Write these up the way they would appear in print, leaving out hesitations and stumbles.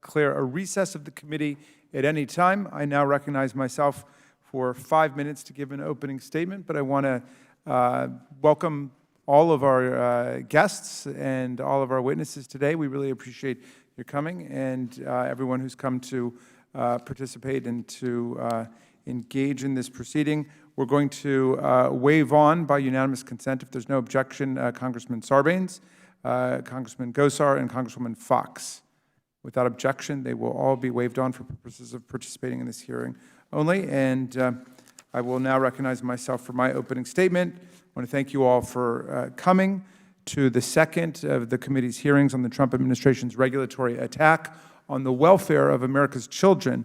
declare a recess of the committee at any time. I now recognize myself for 5 minutes to give an opening statement, but I want to welcome all of our guests and all of our witnesses today. We really appreciate your coming, and everyone who's come to participate and to engage in this proceeding. We're going to waive on by unanimous consent, if there's no objection, Congressman Sarbanes, Congressman Gosar, and Congresswoman Fox. Without objection, they will all be waived on for purposes of participating in this hearing only. And I will now recognize myself for my opening statement. I want to thank you all for coming to the second of the committee's hearings on the Trump administration's regulatory attack on the welfare of America's children.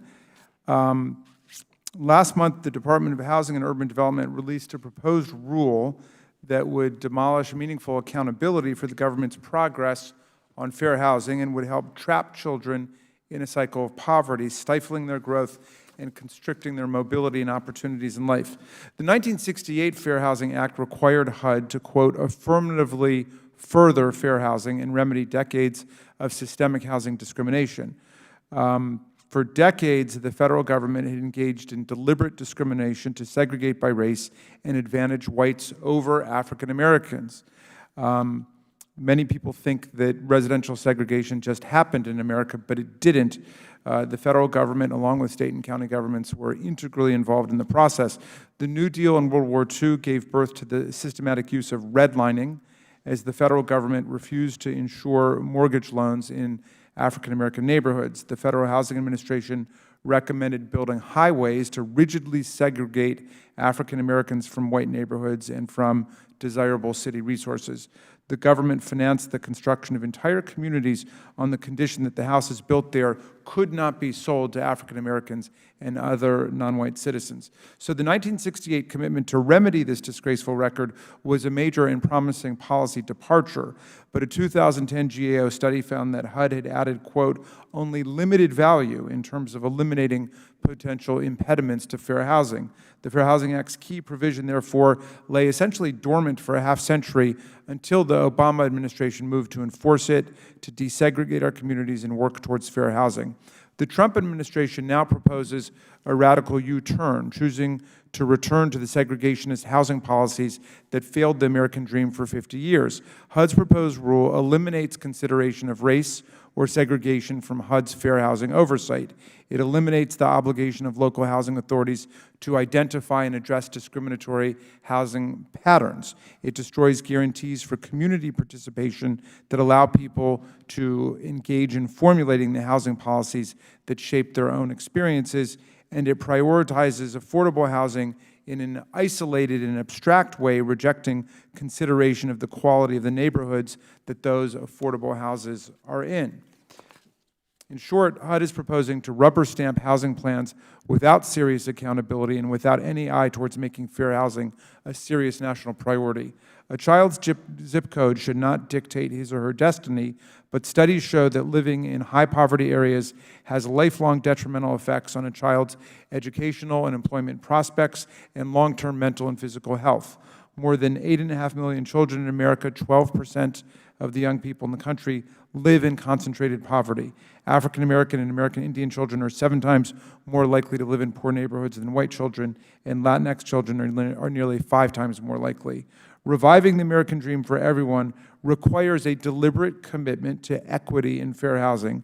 Last month, the Department of Housing and Urban Development released a proposed rule that would demolish meaningful accountability for the government's progress on fair housing and would help trap children in a cycle of poverty, stifling their growth and constricting their mobility and opportunities in life. The 1968 Fair Housing Act required HUD to, quote, affirmatively further fair housing and remedy decades of systemic housing discrimination. For decades, the federal government had engaged in deliberate discrimination to segregate by race and advantage whites over African Americans. Many people think that residential segregation just happened in America, but it didn't. The federal government, along with state and county governments, were integrally involved in the process. The New Deal in World War II gave birth to the systematic use of redlining, as the federal government refused to insure mortgage loans in African American neighborhoods. The Federal Housing Administration recommended building highways to rigidly segregate African Americans from white neighborhoods and from desirable city resources. The government financed the construction of entire communities on the condition that the houses built there could not be sold to African Americans and other non-white citizens. So the 1968 commitment to remedy this disgraceful record was a major and promising policy departure. But a 2010 GAO study found that HUD had added, quote, only limited value in terms of eliminating potential impediments to fair housing. The Fair Housing Act's key provision, therefore, lay essentially dormant for a half-century until the Obama administration moved to enforce it, to desegregate our communities and work towards fair housing. The Trump administration now proposes a radical U-turn, choosing to return to the segregationist housing policies that failed the American dream for 50 years. HUD's proposed rule eliminates consideration of race or segregation from HUD's fair housing oversight. It eliminates the obligation of local housing authorities to identify and address discriminatory housing patterns. It destroys guarantees for community participation that allow people to engage in formulating the housing policies that shape their own experiences, and it prioritizes affordable housing in an isolated and abstract way, rejecting consideration of the quality of the neighborhoods that those affordable houses are in. In short, HUD is proposing to rubber stamp housing plans without serious accountability and without any eye towards making fair housing a serious national priority. A child's zip code should not dictate his or her destiny, but studies show that living in high-poverty areas has lifelong detrimental effects on a child's educational and employment prospects and long-term mental and physical health. More than 8.5 million children in America, 12% of the young people in the country, live in concentrated poverty. African American and American Indian children are 7 times more likely to live in poor neighborhoods than white children, and Latinx children are nearly 5 times more likely. Reviving the American dream for everyone requires a deliberate commitment to equity and fair housing.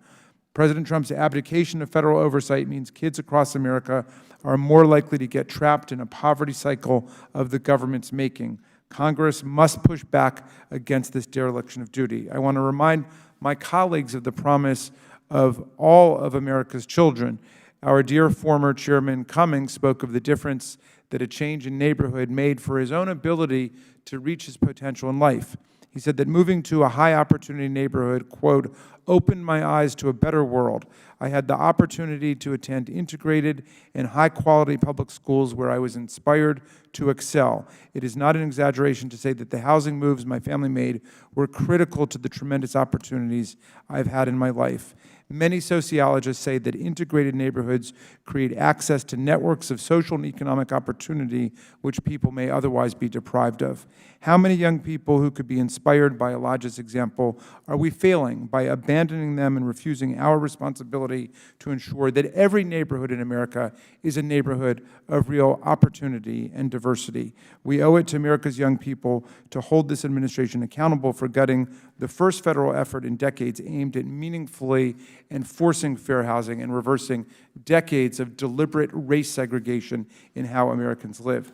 President Trump's abdication of federal oversight means kids across America are more likely to get trapped in a poverty cycle of the government's making. Congress must push back against this dereliction of duty. I want to remind my colleagues of the promise of all of America's children. Our dear former Chairman Cummings spoke of the difference that a change in neighborhood made for his own ability to reach his potential in life. He said that moving to a high-opportunity neighborhood, quote, opened my eyes to a better world. I had the opportunity to attend integrated and high-quality public schools where I was inspired to excel. It is not an exaggeration to say that the housing moves my family made were critical to the tremendous opportunities I've had in my life. Many sociologists say that integrated neighborhoods create access to networks of social and economic opportunity which people may otherwise be deprived of. How many young people who could be inspired by Elijah's example are we failing by abandoning them and refusing our responsibility to ensure that every neighborhood in America is a neighborhood of real opportunity and diversity? We owe it to America's young people to hold this administration accountable for gutting the first federal effort in decades aimed at meaningfully enforcing fair housing and reversing decades of deliberate race segregation in how Americans live.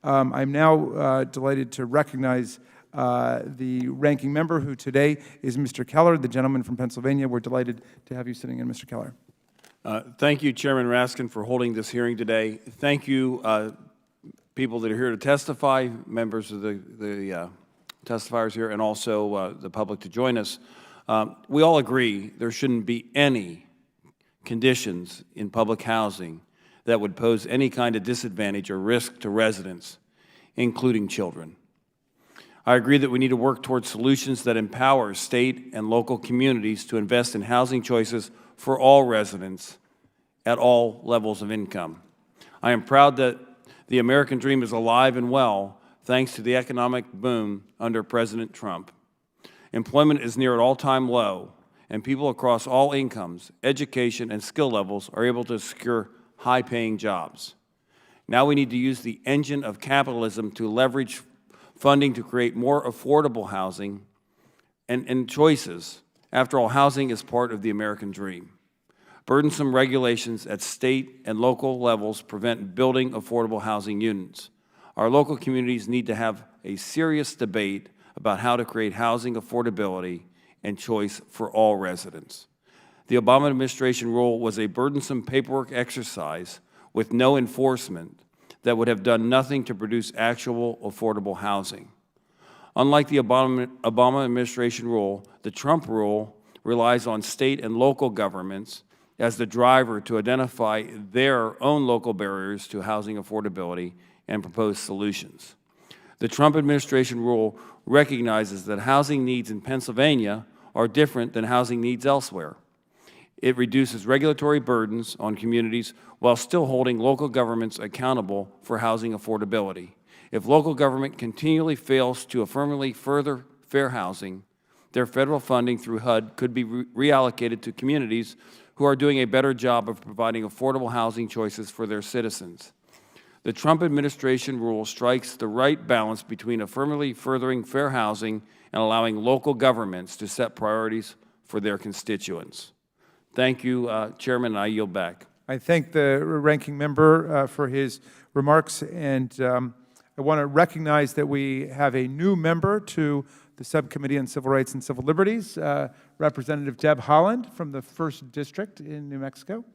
I'm now delighted to recognize the ranking member, who today is Mr. Keller, the gentleman from Pennsylvania. We're delighted to have you sitting in, Mr. Keller. Thank you, Chairman Raskin, for holding this hearing today. Thank you, people that are here to testify, members of the testifiers here, and also the public to join us. We all agree there shouldn't be any conditions in public housing that would pose any kind of disadvantage or risk to residents, including children. I agree that we need to work towards solutions that empower state and local communities to invest in housing choices for all residents at all levels of income. I am proud that the American dream is alive and well thanks to the economic boom under President Trump. Employment is near an all-time low, and people across all incomes, education, and skill levels are able to secure high-paying jobs. Now we need to use the engine of capitalism to leverage funding to create more affordable housing and choices. After all, housing is part of the American dream. Burdensome regulations at state and local levels prevent building affordable housing units. Our local communities need to have a serious debate about how to create housing affordability and choice for all residents. The Obama administration rule was a burdensome paperwork exercise with no enforcement that would have done nothing to produce actual affordable housing. Unlike the Obama administration rule, the Trump rule relies on state and local governments as the driver to identify their own local barriers to housing affordability and propose solutions. The Trump administration rule recognizes that housing needs in Pennsylvania are different than housing needs elsewhere. It reduces regulatory burdens on communities while still holding local governments accountable for housing affordability. If local government continually fails to affirmatively further fair housing, their federal funding through HUD could be reallocated to communities who are doing a better job of providing affordable housing choices for their citizens. The Trump administration rule strikes the right balance between affirmatively furthering fair housing and allowing local governments to set priorities for their constituents. Thank you, Chairman, and I yield back. I thank the ranking member for his remarks, and I want to recognize that we have a new member to the Subcommittee on Civil Rights and Civil Liberties, Representative Deb Haaland from the 1st District in New Mexico.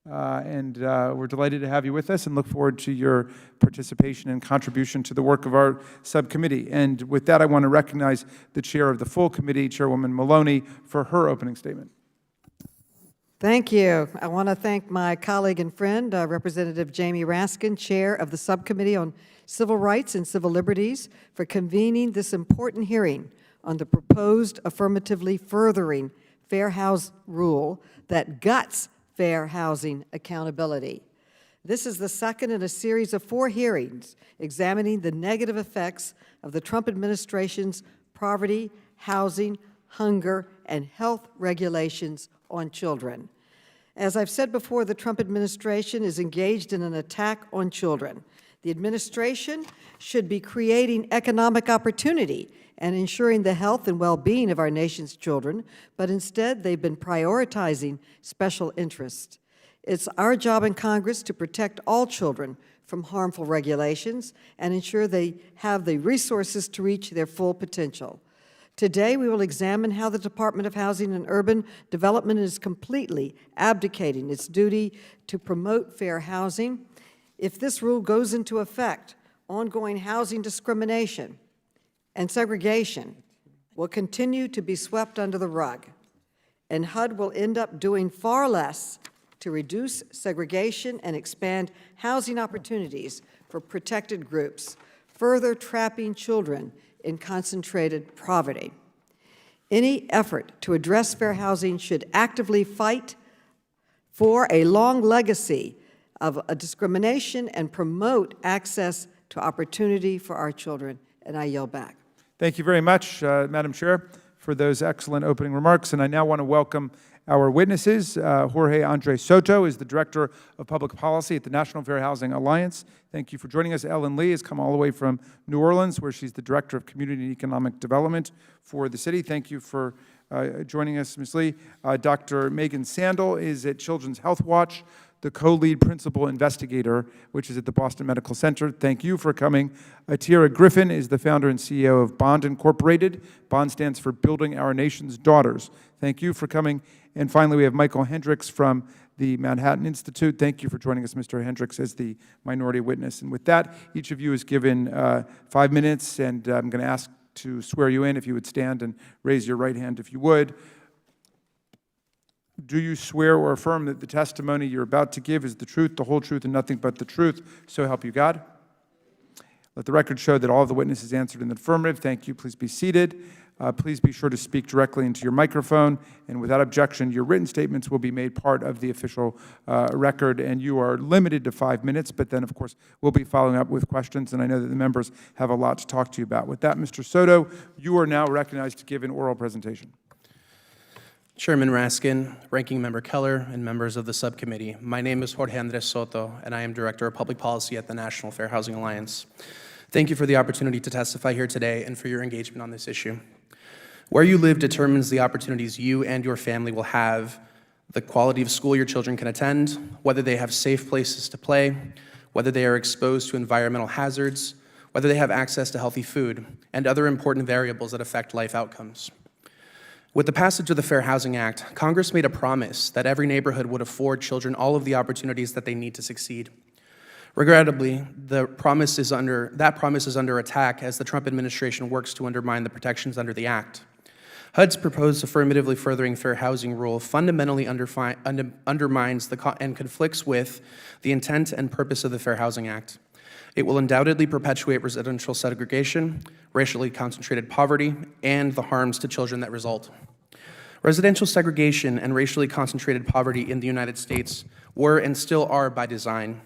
We're delighted to have you with us and look forward to your participation and contribution to the work of our subcommittee. And with that, I want to recognize the chair of the full committee, Chairwoman Maloney, for her opening statement. Thank you. I want to thank my colleague and friend, Representative Jamie Raskin, chair of the Subcommittee on Civil Rights and Civil Liberties, for convening this important hearing on the proposed affirmatively furthering fair house rule that guts fair housing accountability. This is the second in a series of 4 hearings examining the negative effects of the Trump administration's poverty, housing, hunger, and health regulations on children. As I've said before, the Trump administration is engaged in an attack on children. The administration should be creating economic opportunity and ensuring the health and well-being of our nation's children, but instead they've been prioritizing special interests. It's our job in Congress to protect all children from harmful regulations and ensure they have the resources to reach their full potential. Today, we will examine how the Department of Housing and Urban Development is completely abdicating its duty to promote fair housing. If this rule goes into effect, ongoing housing discrimination and segregation will continue to be swept under the rug, and HUD will end up doing far less to reduce segregation and expand housing opportunities for protected groups, further trapping children in concentrated poverty. Any effort to address fair housing should actively fight for a long legacy of discrimination and promote access to opportunity for our children. And I yield back. Thank you very much, Madam Chair, for those excellent opening remarks. And I now want to welcome our witnesses. Jorge Andre Soto is the Director of Public Policy at the National Fair Housing Alliance. Thank you for joining us. Ellen Lee has come all the way from New Orleans, where she's the Director of Community and Economic Development for the city. Thank you for joining us, Ms. Lee. Dr. Megan Sandel is at Children's Health Watch, the co-lead principal investigator, which is at the Boston Medical Center. Thank you for coming. Atira Griffin is the founder and CEO of Bond Incorporated. Bond stands for Building Our Nation's Daughters. Thank you for coming. And finally, we have Michael Hendricks from the Manhattan Institute. Thank you for joining us, Mr. Hendricks, as the minority witness. And with that, each of you is given 5 minutes, and I'm going to ask to swear you in. If you would stand and raise your right hand if you would. Do you swear or affirm that the testimony you're about to give is the truth, the whole truth, and nothing but the truth? So help you God. Let the record show that all of the witnesses answered in the affirmative. Thank you. Please be seated. Please be sure to speak directly into your microphone. And without objection, your written statements will be made part of the official record. And you are limited to 5 minutes, but then, of course, we'll be following up with questions. And I know that the members have a lot to talk to you about. With that, Mr. Soto, you are now recognized to give an oral presentation. Chairman Raskin, Ranking Member Keller, and members of the subcommittee, my name is Jorge Andres Soto, and I am Director of Public Policy at the National Fair Housing Alliance. Thank you for the opportunity to testify here today and for your engagement on this issue. Where you live determines the opportunities you and your family will have, the quality of school your children can attend, whether they have safe places to play, whether they are exposed to environmental hazards, whether they have access to healthy food, and other important variables that affect life outcomes. With the passage of the Fair Housing Act, Congress made a promise that every neighborhood would afford children all of the opportunities that they need to succeed. Regrettably, that promise is under attack as the Trump administration works to undermine the protections under the Act. HUD's proposed affirmatively furthering fair housing rule fundamentally undermines and conflicts with the intent and purpose of the Fair Housing Act. It will undoubtedly perpetuate residential segregation, racially concentrated poverty, and the harms to children that result. Residential segregation and racially concentrated poverty in the United States were and still are by design.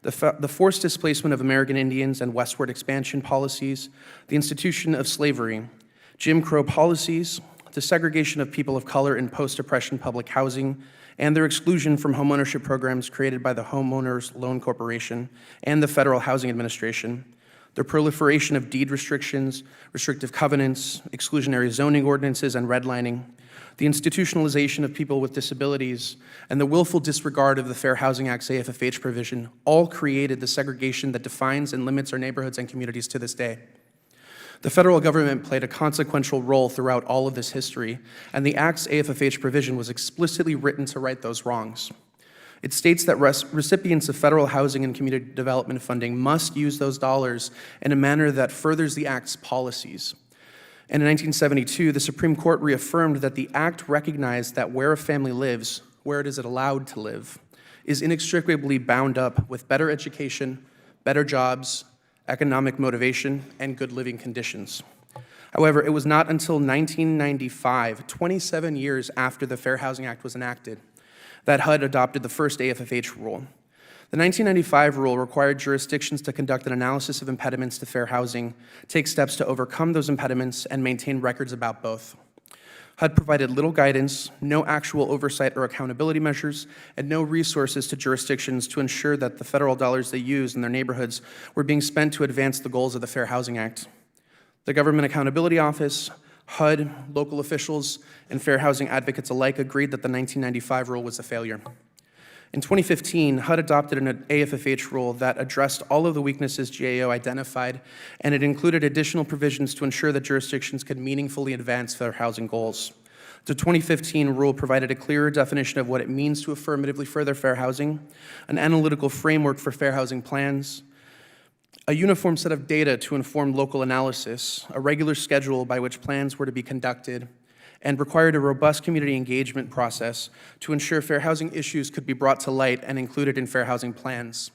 The forced displacement of American Indians and westward expansion policies, the institution of slavery, Jim Crow policies, the segregation of people of color in post-oppression public housing, and their exclusion from homeownership programs created by the Homeowners Loan Corporation and the Federal Housing Administration, the proliferation of deed restrictions, restrictive covenants, exclusionary zoning ordinances, and redlining, the institutionalization of people with disabilities, and the willful disregard of the Fair Housing Act's AFFH provision all created the segregation that defines and limits our neighborhoods and communities to this day. The federal government played a consequential role throughout all of this history, and the Act's AFFH provision was explicitly written to right those wrongs. It states that recipients of federal housing and community development funding must use those dollars in a manner that furthers the Act's policies. And in 1972, the Supreme Court reaffirmed that the Act recognized that where a family lives, where it is allowed to live, is inextricably bound up with better education, better jobs, economic motivation, and good living conditions. However, it was not until 1995, 27 years after the Fair Housing Act was enacted, that HUD adopted the first AFFH rule. The 1995 rule required jurisdictions to conduct an analysis of impediments to fair housing, take steps to overcome those impediments, and maintain records about both. HUD provided little guidance, no actual oversight or accountability measures, and no resources to jurisdictions to ensure that the federal dollars they used in their neighborhoods were being spent to advance the goals of the Fair Housing Act. The Government Accountability Office, HUD, local officials, and fair housing advocates alike agreed that the 1995 rule was a failure. In 2015, HUD adopted an AFFH rule that addressed all of the weaknesses GAO identified, and it included additional provisions to ensure that jurisdictions could meaningfully advance fair housing goals. The 2015 rule provided a clearer definition of what it means to affirmatively further fair housing, an analytical framework for fair housing plans, a uniform set of data to inform local analysis, a regular schedule by which plans were to be conducted, and required a robust community engagement process to ensure fair housing issues could be brought to light and included in fair housing plans.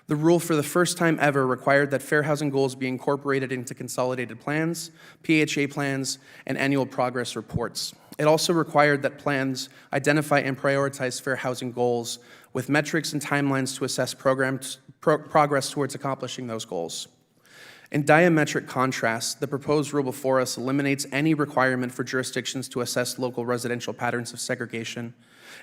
The rule, for the first time ever, required that fair housing goals be incorporated into consolidated plans, PHA plans, and annual progress reports. It also required that plans identify and prioritize fair housing goals with metrics and timelines to assess progress towards accomplishing those goals. In diametric contrast, the proposed rule before us eliminates any requirement for jurisdictions to assess local residential patterns of segregation.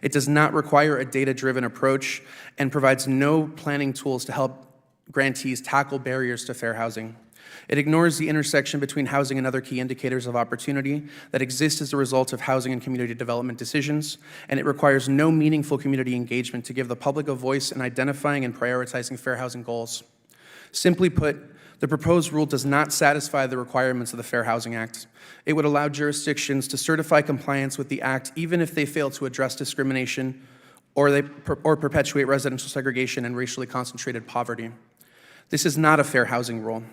It does not require a data-driven approach and provides no planning tools to help grantees tackle barriers to fair housing. It ignores the intersection between housing and other key indicators of opportunity that exist as a result of housing and community development decisions, and it requires no meaningful community engagement to give the public a voice in identifying and prioritizing fair housing goals. Simply put, the proposed rule does not satisfy the requirements of the Fair Housing Act. It would allow jurisdictions to certify compliance with the Act even if they fail to address discrimination or perpetuate residential segregation and racially concentrated poverty. This is not a fair housing rule.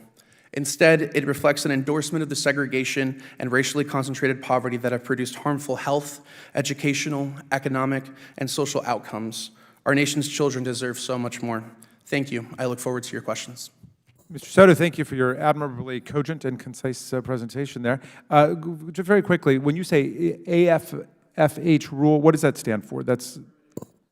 Instead, it reflects an endorsement of the segregation and racially concentrated poverty that have produced harmful health, educational, economic, and social outcomes. Our nation's children deserve so much more. Thank you. I look forward to your questions. Mr. Soto, thank you for your admirably cogent and concise presentation there. Just very quickly, when you say AFFH rule, what does that stand for? That's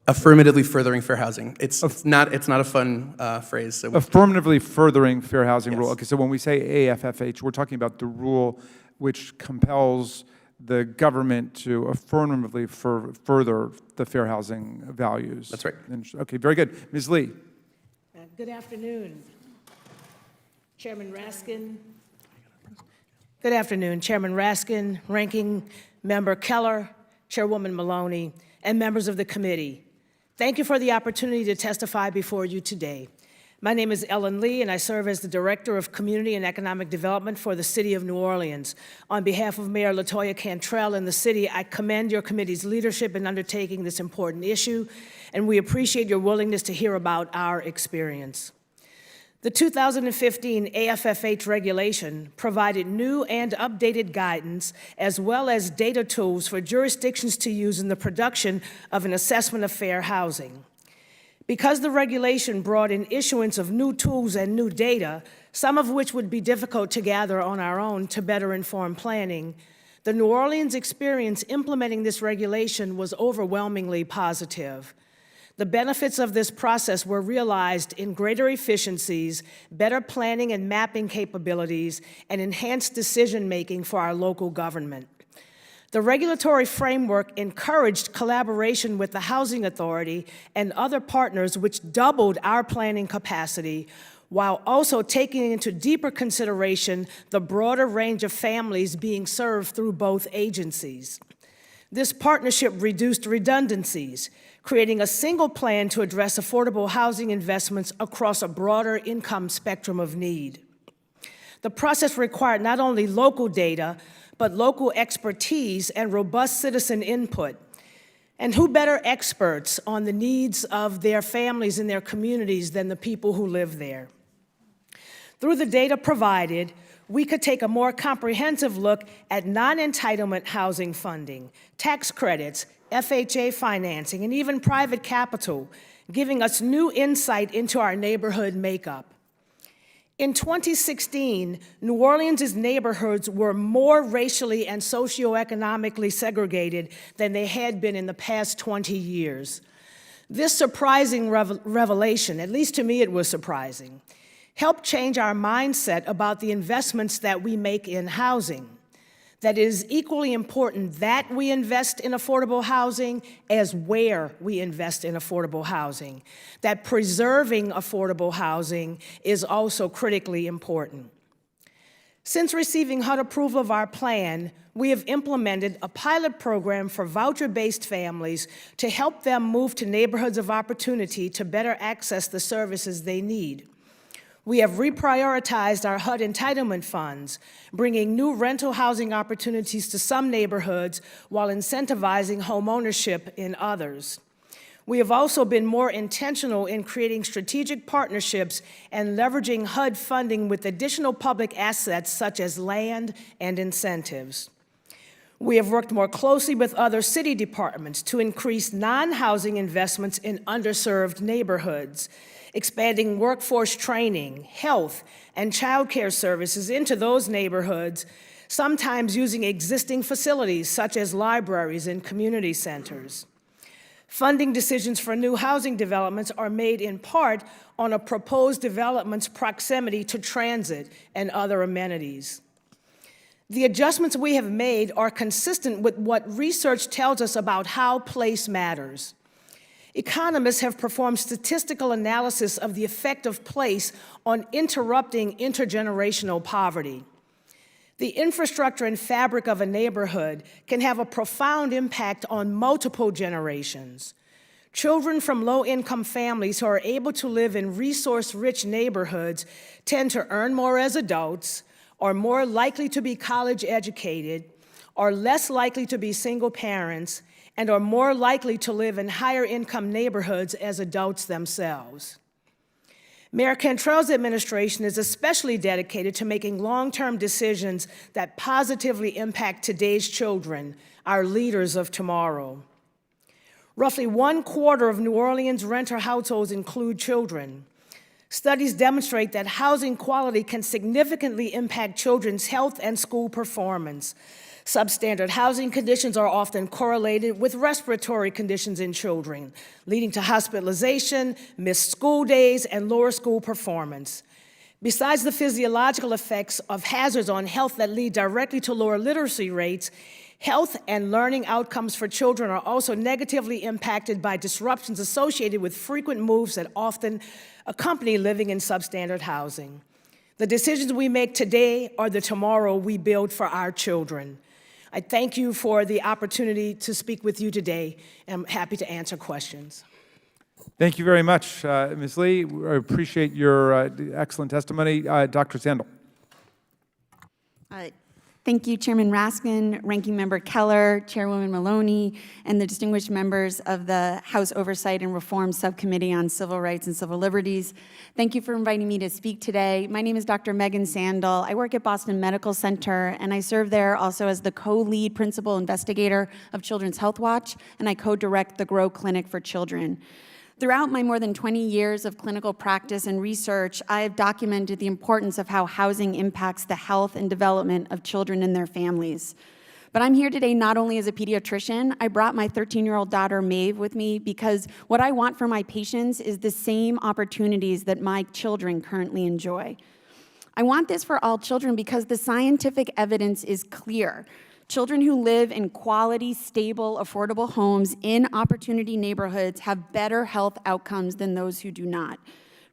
Affirmatively furthering fair housing. It's not a fun phrase. So affirmatively furthering fair housing rule. Yes. Okay, so when we say AFFH, we're talking about the rule which compels the government to affirmatively further the fair housing values. That's right. Okay, very good. Ms. Lee. Good afternoon, Chairman Raskin. Good afternoon, Chairman Raskin, Ranking Member Keller, Chairwoman Maloney, and members of the committee. Thank you for the opportunity to testify before you today. My name is Ellen Lee, and I serve as the Director of Community and Economic Development for the City of New Orleans. On behalf of Mayor LaToya Cantrell and the city, I commend your committee's leadership in undertaking this important issue, and we appreciate your willingness to hear about our experience. The 2015 AFFH regulation provided new and updated guidance as well as data tools for jurisdictions to use in the production of an assessment of fair housing. Because the regulation brought in issuance of new tools and new data, some of which would be difficult to gather on our own to better inform planning, the New Orleans experience implementing this regulation was overwhelmingly positive. The benefits of this process were realized in greater efficiencies, better planning and mapping capabilities, and enhanced decision-making for our local government. The regulatory framework encouraged collaboration with the Housing Authority and other partners, which doubled our planning capacity, while also taking into deeper consideration the broader range of families being served through both agencies. This partnership reduced redundancies, creating a single plan to address affordable housing investments across a broader income spectrum of need. The process required not only local data, but local expertise and robust citizen input. And who better experts on the needs of their families and their communities than the people who live there? Through the data provided, we could take a more comprehensive look at non-entitlement housing funding, tax credits, FHA financing, and even private capital, giving us new insight into our neighborhood makeup. In 2016, New Orleans' neighborhoods were more racially and socioeconomically segregated than they had been in the past 20 years. This surprising revelation, at least to me it was surprising, helped change our mindset about the investments that we make in housing. That it is equally important that we invest in affordable housing as where we invest in affordable housing. That preserving affordable housing is also critically important. Since receiving HUD approval of our plan, we have implemented a pilot program for voucher-based families to help them move to neighborhoods of opportunity to better access the services they need. We have reprioritized our HUD entitlement funds, bringing new rental housing opportunities to some neighborhoods while incentivizing homeownership in others. We have also been more intentional in creating strategic partnerships and leveraging HUD funding with additional public assets such as land and incentives. We have worked more closely with other city departments to increase non-housing investments in underserved neighborhoods, expanding workforce training, health, and child care services into those neighborhoods, sometimes using existing facilities such as libraries and community centers. Funding decisions for new housing developments are made in part on a proposed development's proximity to transit and other amenities. The adjustments we have made are consistent with what research tells us about how place matters. Economists have performed statistical analysis of the effect of place on interrupting intergenerational poverty. The infrastructure and fabric of a neighborhood can have a profound impact on multiple generations. Children from low-income families who are able to live in resource-rich neighborhoods tend to earn more as adults, are more likely to be college educated, are less likely to be single parents, and are more likely to live in higher income neighborhoods as adults themselves. Mayor Cantrell's administration is especially dedicated to making long-term decisions that positively impact today's children, our leaders of tomorrow. Roughly 1/4 of New Orleans renter households include children. Studies demonstrate that housing quality can significantly impact children's health and school performance. Substandard housing conditions are often correlated with respiratory conditions in children, leading to hospitalization, missed school days, and lower school performance. Besides the physiological effects of hazards on health that lead directly to lower literacy rates, health and learning outcomes for children are also negatively impacted by disruptions associated with frequent moves that often accompany living in substandard housing. The decisions we make today are the tomorrow we build for our children. I thank you for the opportunity to speak with you today, and I'm happy to answer questions. Thank you very much, Ms. Lee. I appreciate your excellent testimony. Dr. Sandel. Thank you, Chairman Raskin, Ranking Member Keller, Chairwoman Maloney, and the distinguished members of the House Oversight and Reform Subcommittee on Civil Rights and Civil Liberties. Thank you for inviting me to speak today. My name is Dr. Megan Sandel. I work at Boston Medical Center, and I serve there also as the co-lead principal investigator of Children's Health Watch, and I co-direct the GROW Clinic for Children. Throughout my more than 20 years of clinical practice and research, I have documented the importance of how housing impacts the health and development of children and their families. But I'm here today not only as a pediatrician. I brought my 13-year-old daughter, Maeve, with me because what I want for my patients is the same opportunities that my children currently enjoy. I want this for all children because the scientific evidence is clear. Children who live in quality, stable, affordable homes in opportunity neighborhoods have better health outcomes than those who do not.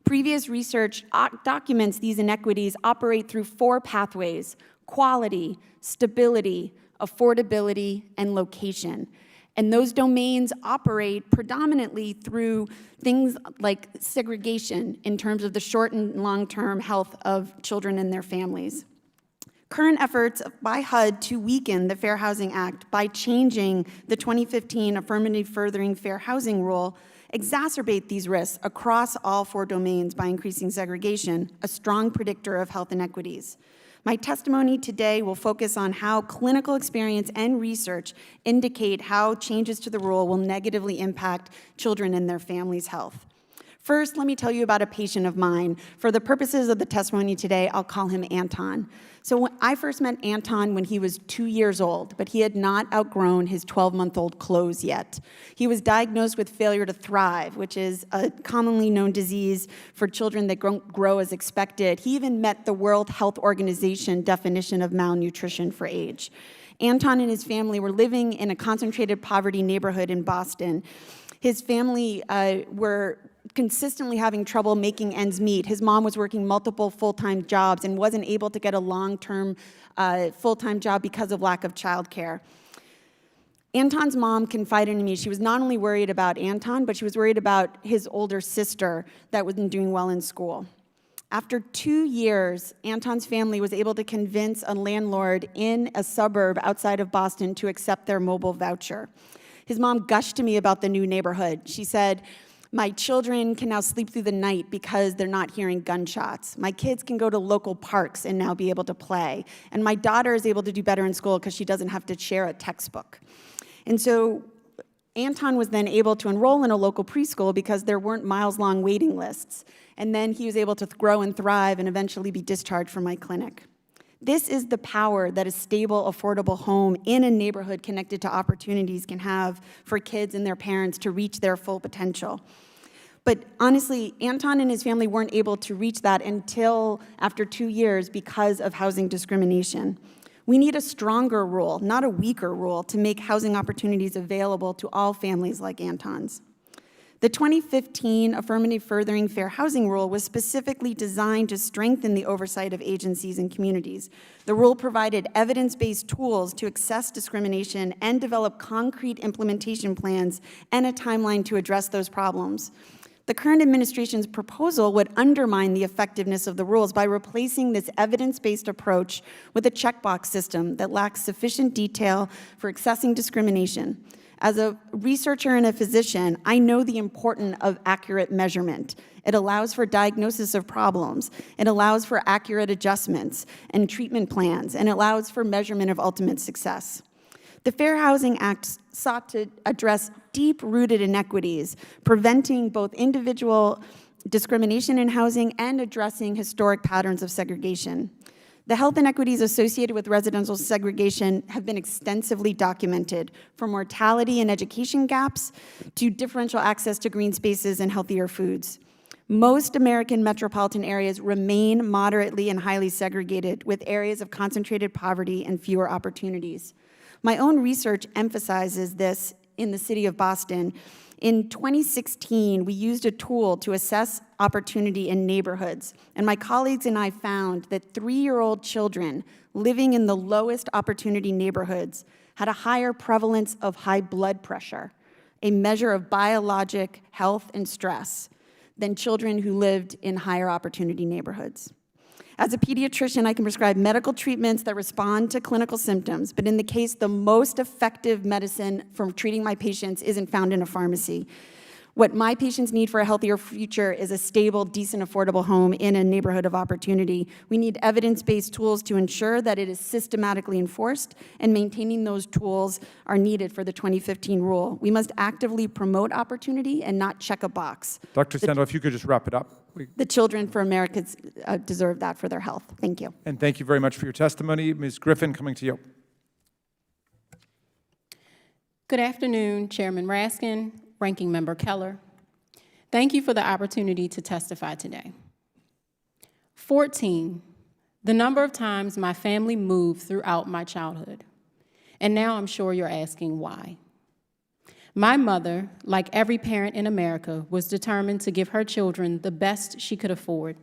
Previous research documents these inequities operate through 4 pathways: quality, stability, affordability, and location. And those domains operate predominantly through things like segregation in terms of the short and long-term health of children and their families. Current efforts by HUD to weaken the Fair Housing Act by changing the 2015 Affirmative Furthering Fair Housing Rule exacerbate these risks across all 4 domains by increasing segregation, a strong predictor of health inequities. My testimony today will focus on how clinical experience and research indicate how changes to the rule will negatively impact children and their families' health. First, let me tell you about a patient of mine. For the purposes of the testimony today, I'll call him Anton. So when I first met Anton when he was 2 years old, but he had not outgrown his 12-month-old clothes yet. He was diagnosed with failure to thrive, which is a commonly known disease for children that don't grow as expected. He even met the World Health Organization definition of malnutrition for age. Anton and his family were living in a concentrated poverty neighborhood in Boston. His family were consistently having trouble making ends meet. His mom was working multiple full-time jobs and wasn't able to get a long-term full-time job because of lack of childcare. Anton's mom confided in me she was not only worried about Anton, but she was worried about his older sister that wasn't doing well in school. After 2 years, Anton's family was able to convince a landlord in a suburb outside of Boston to accept their mobile voucher. His mom gushed to me about the new neighborhood. She said, My children can now sleep through the night because they're not hearing gunshots. My kids can go to local parks and now be able to play. And my daughter is able to do better in school because she doesn't have to share a textbook. And so Anton was then able to enroll in a local preschool because there weren't miles-long waiting lists. And then he was able to grow and thrive and eventually be discharged from my clinic. This is the power that a stable, affordable home in a neighborhood connected to opportunities can have for kids and their parents to reach their full potential. But honestly, Anton and his family weren't able to reach that until after 2 years because of housing discrimination. We need a stronger rule, not a weaker rule, to make housing opportunities available to all families like Anton's. The 2015 Affirmative Furthering Fair Housing Rule was specifically designed to strengthen the oversight of agencies and communities. The rule provided evidence-based tools to assess discrimination and develop concrete implementation plans and a timeline to address those problems. The current administration's proposal would undermine the effectiveness of the rules by replacing this evidence-based approach with a checkbox system that lacks sufficient detail for assessing discrimination. As a researcher and a physician, I know the importance of accurate measurement. It allows for diagnosis of problems. It allows for accurate adjustments and treatment plans, and it allows for measurement of ultimate success. The Fair Housing Act sought to address deep-rooted inequities, preventing both individual discrimination in housing and addressing historic patterns of segregation. The health inequities associated with residential segregation have been extensively documented, from mortality and education gaps to differential access to green spaces and healthier foods. Most American metropolitan areas remain moderately and highly segregated, with areas of concentrated poverty and fewer opportunities. My own research emphasizes this in the city of Boston. In 2016, we used a tool to assess opportunity in neighborhoods, and my colleagues and I found that 3-year-old children living in the lowest opportunity neighborhoods had a higher prevalence of high blood pressure, a measure of biologic health and stress, than children who lived in higher opportunity neighborhoods. As a pediatrician, I can prescribe medical treatments that respond to clinical symptoms, but in the case, the most effective medicine for treating my patients isn't found in a pharmacy. What my patients need for a healthier future is a stable, decent, affordable home in a neighborhood of opportunity. We need evidence-based tools to ensure that it is systematically enforced, and maintaining those tools are needed for the 2015 rule. We must actively promote opportunity and not check a box. Dr. Sandel, if you could just wrap it up. The children for America deserve that for their health. Thank you. And thank you very much for your testimony. Ms. Griffin, coming to you. Good afternoon, Chairman Raskin, Ranking Member Keller. Thank you for the opportunity to testify today. 14, the number of times my family moved throughout my childhood. And now I'm sure you're asking why. My mother, like every parent in America, was determined to give her children the best she could afford.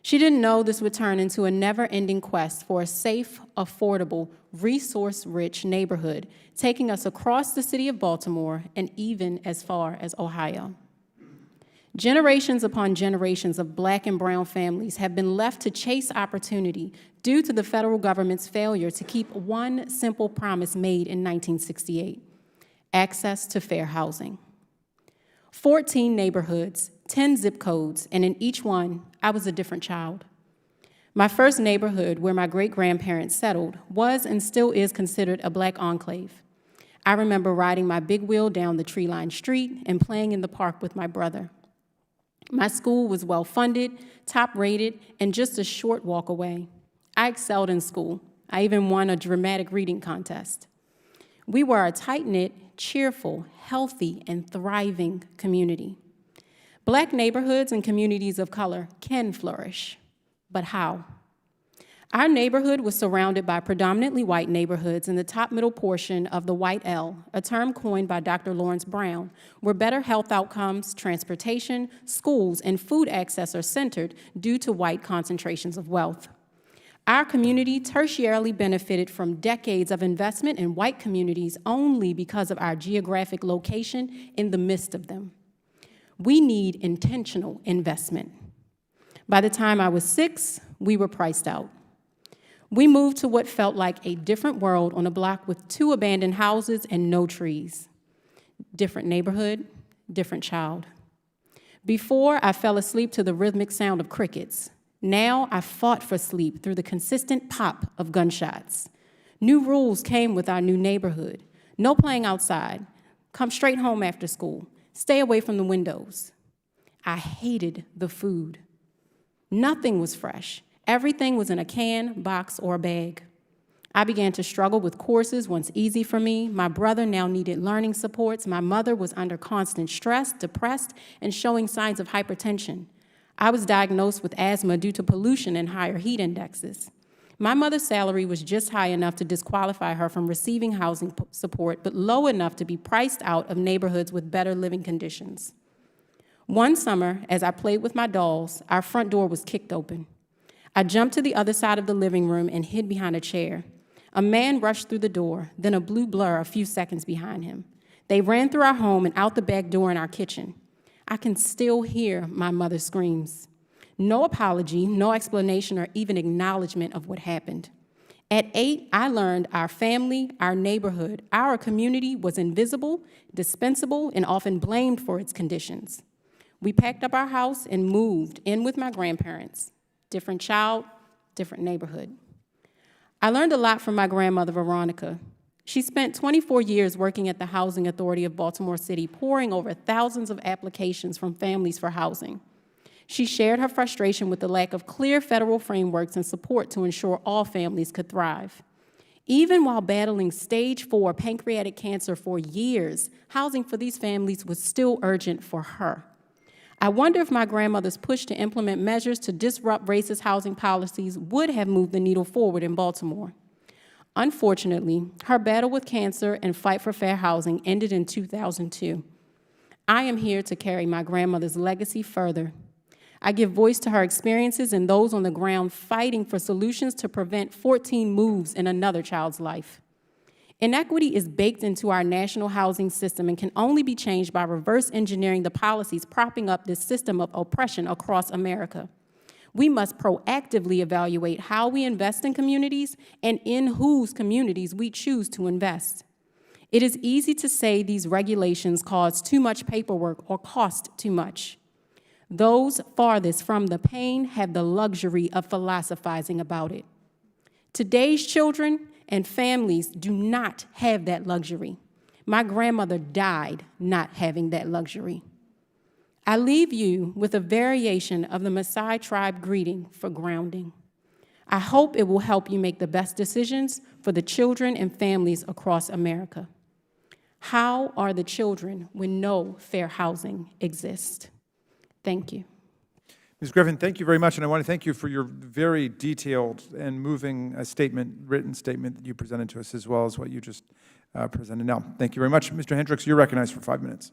She didn't know this would turn into a never-ending quest for a safe, affordable, resource-rich neighborhood, taking us across the city of Baltimore and even as far as Ohio. Generations upon generations of Black and brown families have been left to chase opportunity due to the federal government's failure to keep one simple promise made in 1968. Access to fair housing. 14 neighborhoods, 10 zip codes, and in each one, I was a different child. My first neighborhood, where my great-grandparents settled, was and still is considered a Black enclave. I remember riding my big wheel down the tree-lined street and playing in the park with my brother. My school was well-funded, top-rated, and just a short walk away. I excelled in school. I even won a dramatic reading contest. We were a tight-knit, cheerful, healthy, and thriving community. Black neighborhoods and communities of color can flourish, but how? Our neighborhood was surrounded by predominantly white neighborhoods in the top middle portion of the white L, a term coined by Dr. Lawrence Brown, where better health outcomes, transportation, schools, and food access are centered due to white concentrations of wealth. Our community tertiarily benefited from decades of investment in white communities only because of our geographic location in the midst of them. We need intentional investment. By the time I was 6, we were priced out. We moved to what felt like a different world on a block with 2 abandoned houses and no trees. Different neighborhood, different child. Before, I fell asleep to the rhythmic sound of crickets. Now, I fought for sleep through the consistent pop of gunshots. New rules came with our new neighborhood. No playing outside. Come straight home after school. Stay away from the windows. I hated the food. Nothing was fresh. Everything was in a can, box, or a bag. I began to struggle with courses once easy for me. My brother now needed learning supports. My mother was under constant stress, depressed, and showing signs of hypertension. I was diagnosed with asthma due to pollution and higher heat indexes. My mother's salary was just high enough to disqualify her from receiving housing support, but low enough to be priced out of neighborhoods with better living conditions. One summer, as I played with my dolls, our front door was kicked open. I jumped to the other side of the living room and hid behind a chair. A man rushed through the door, then a blue blur a few seconds behind him. They ran through our home and out the back door in our kitchen. I can still hear my mother's screams. No apology, no explanation, or even acknowledgement of what happened. At 8, I learned our family, our neighborhood, our community was invisible, dispensable, and often blamed for its conditions. We packed up our house and moved in with my grandparents. Different child, different neighborhood. I learned a lot from my grandmother, Veronica. She spent 24 years working at the Housing Authority of Baltimore City, poring over thousands of applications from families for housing. She shared her frustration with the lack of clear federal frameworks and support to ensure all families could thrive. Even while battling stage 4 pancreatic cancer for years, housing for these families was still urgent for her. I wonder if my grandmother's push to implement measures to disrupt racist housing policies would have moved the needle forward in Baltimore. Unfortunately, her battle with cancer and fight for fair housing ended in 2002. I am here to carry my grandmother's legacy further. I give voice to her experiences and those on the ground fighting for solutions to prevent 14 moves in another child's life. Inequity is baked into our national housing system and can only be changed by reverse engineering the policies propping up this system of oppression across America. We must proactively evaluate how we invest in communities and in whose communities we choose to invest. It is easy to say these regulations cause too much paperwork or cost too much. Those farthest from the pain have the luxury of philosophizing about it. Today's children and families do not have that luxury. My grandmother died not having that luxury. I leave you with a variation of the Maasai tribe greeting for grounding. I hope it will help you make the best decisions for the children and families across America. How are the children when no fair housing exists? Thank you. Ms. Griffin, thank you very much, and I want to thank you for your very detailed and moving written statement that you presented to us, as well as what you just presented now. Thank you very much. Mr. Hendricks, you're recognized for 5 minutes.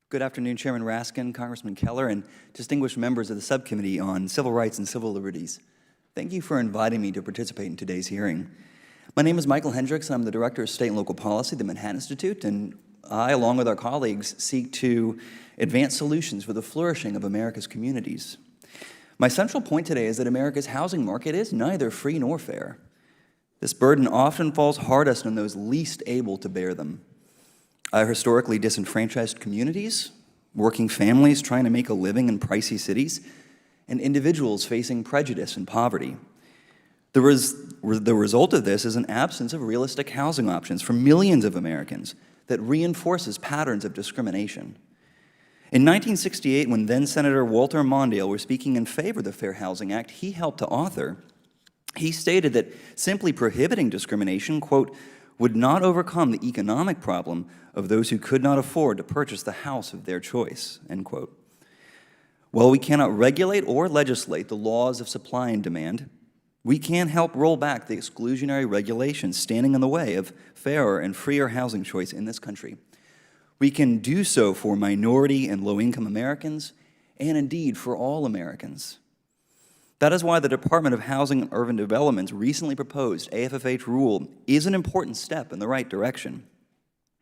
Good afternoon, Chairman Raskin, Congressman Keller, and distinguished members of the Subcommittee on Civil Rights and Civil Liberties. Thank you for inviting me to participate in today's hearing. My name is Michael Hendricks, and I'm the Director of State and Local Policy at the Manhattan Institute, and I, along with our colleagues, seek to advance solutions for the flourishing of America's communities. My central point today is that America's housing market is neither free nor fair. This burden often falls hardest on those least able to bear them. Our historically disenfranchised communities, working families trying to make a living in pricey cities, and individuals facing prejudice and poverty. The result of this is an absence of realistic housing options for millions of Americans that reinforces patterns of discrimination. In 1968, when then-Senator Walter Mondale was speaking in favor of the Fair Housing Act he helped to author, he stated that simply prohibiting discrimination, quote, would not overcome the economic problem of those who could not afford to purchase the house of their choice, end quote. While we cannot regulate or legislate the laws of supply and demand, we can help roll back the exclusionary regulations standing in the way of fairer and freer housing choice in this country. We can do so for minority and low-income Americans, and indeed for all Americans. That is why the Department of Housing and Urban Development's recently proposed AFFH rule is an important step in the right direction.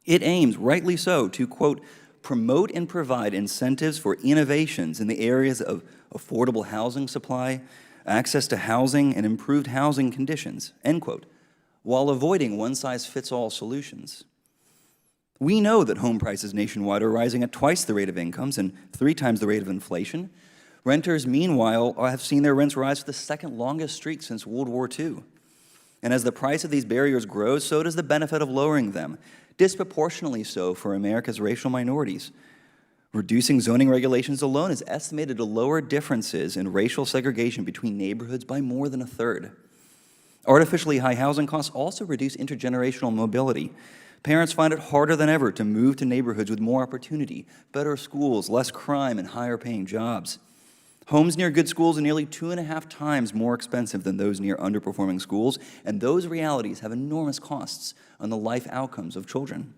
It aims, rightly so, to, quote, promote and provide incentives for innovations in the areas of affordable housing supply, access to housing, and improved housing conditions, end quote, while avoiding one-size-fits-all solutions. We know that home prices nationwide are rising at twice the rate of incomes and 3 times the rate of inflation. Renters, meanwhile, have seen their rents rise for the second longest streak since World War II. And as the price of these barriers grows, so does the benefit of lowering them, disproportionately so for America's racial minorities. Reducing zoning regulations alone is estimated to lower differences in racial segregation between neighborhoods by more than 1/3. Artificially high housing costs also reduce intergenerational mobility. Parents find it harder than ever to move to neighborhoods with more opportunity, better schools, less crime, and higher-paying jobs. Homes near good schools are nearly 2.5 times more expensive than those near underperforming schools, and those realities have enormous costs on the life outcomes of children.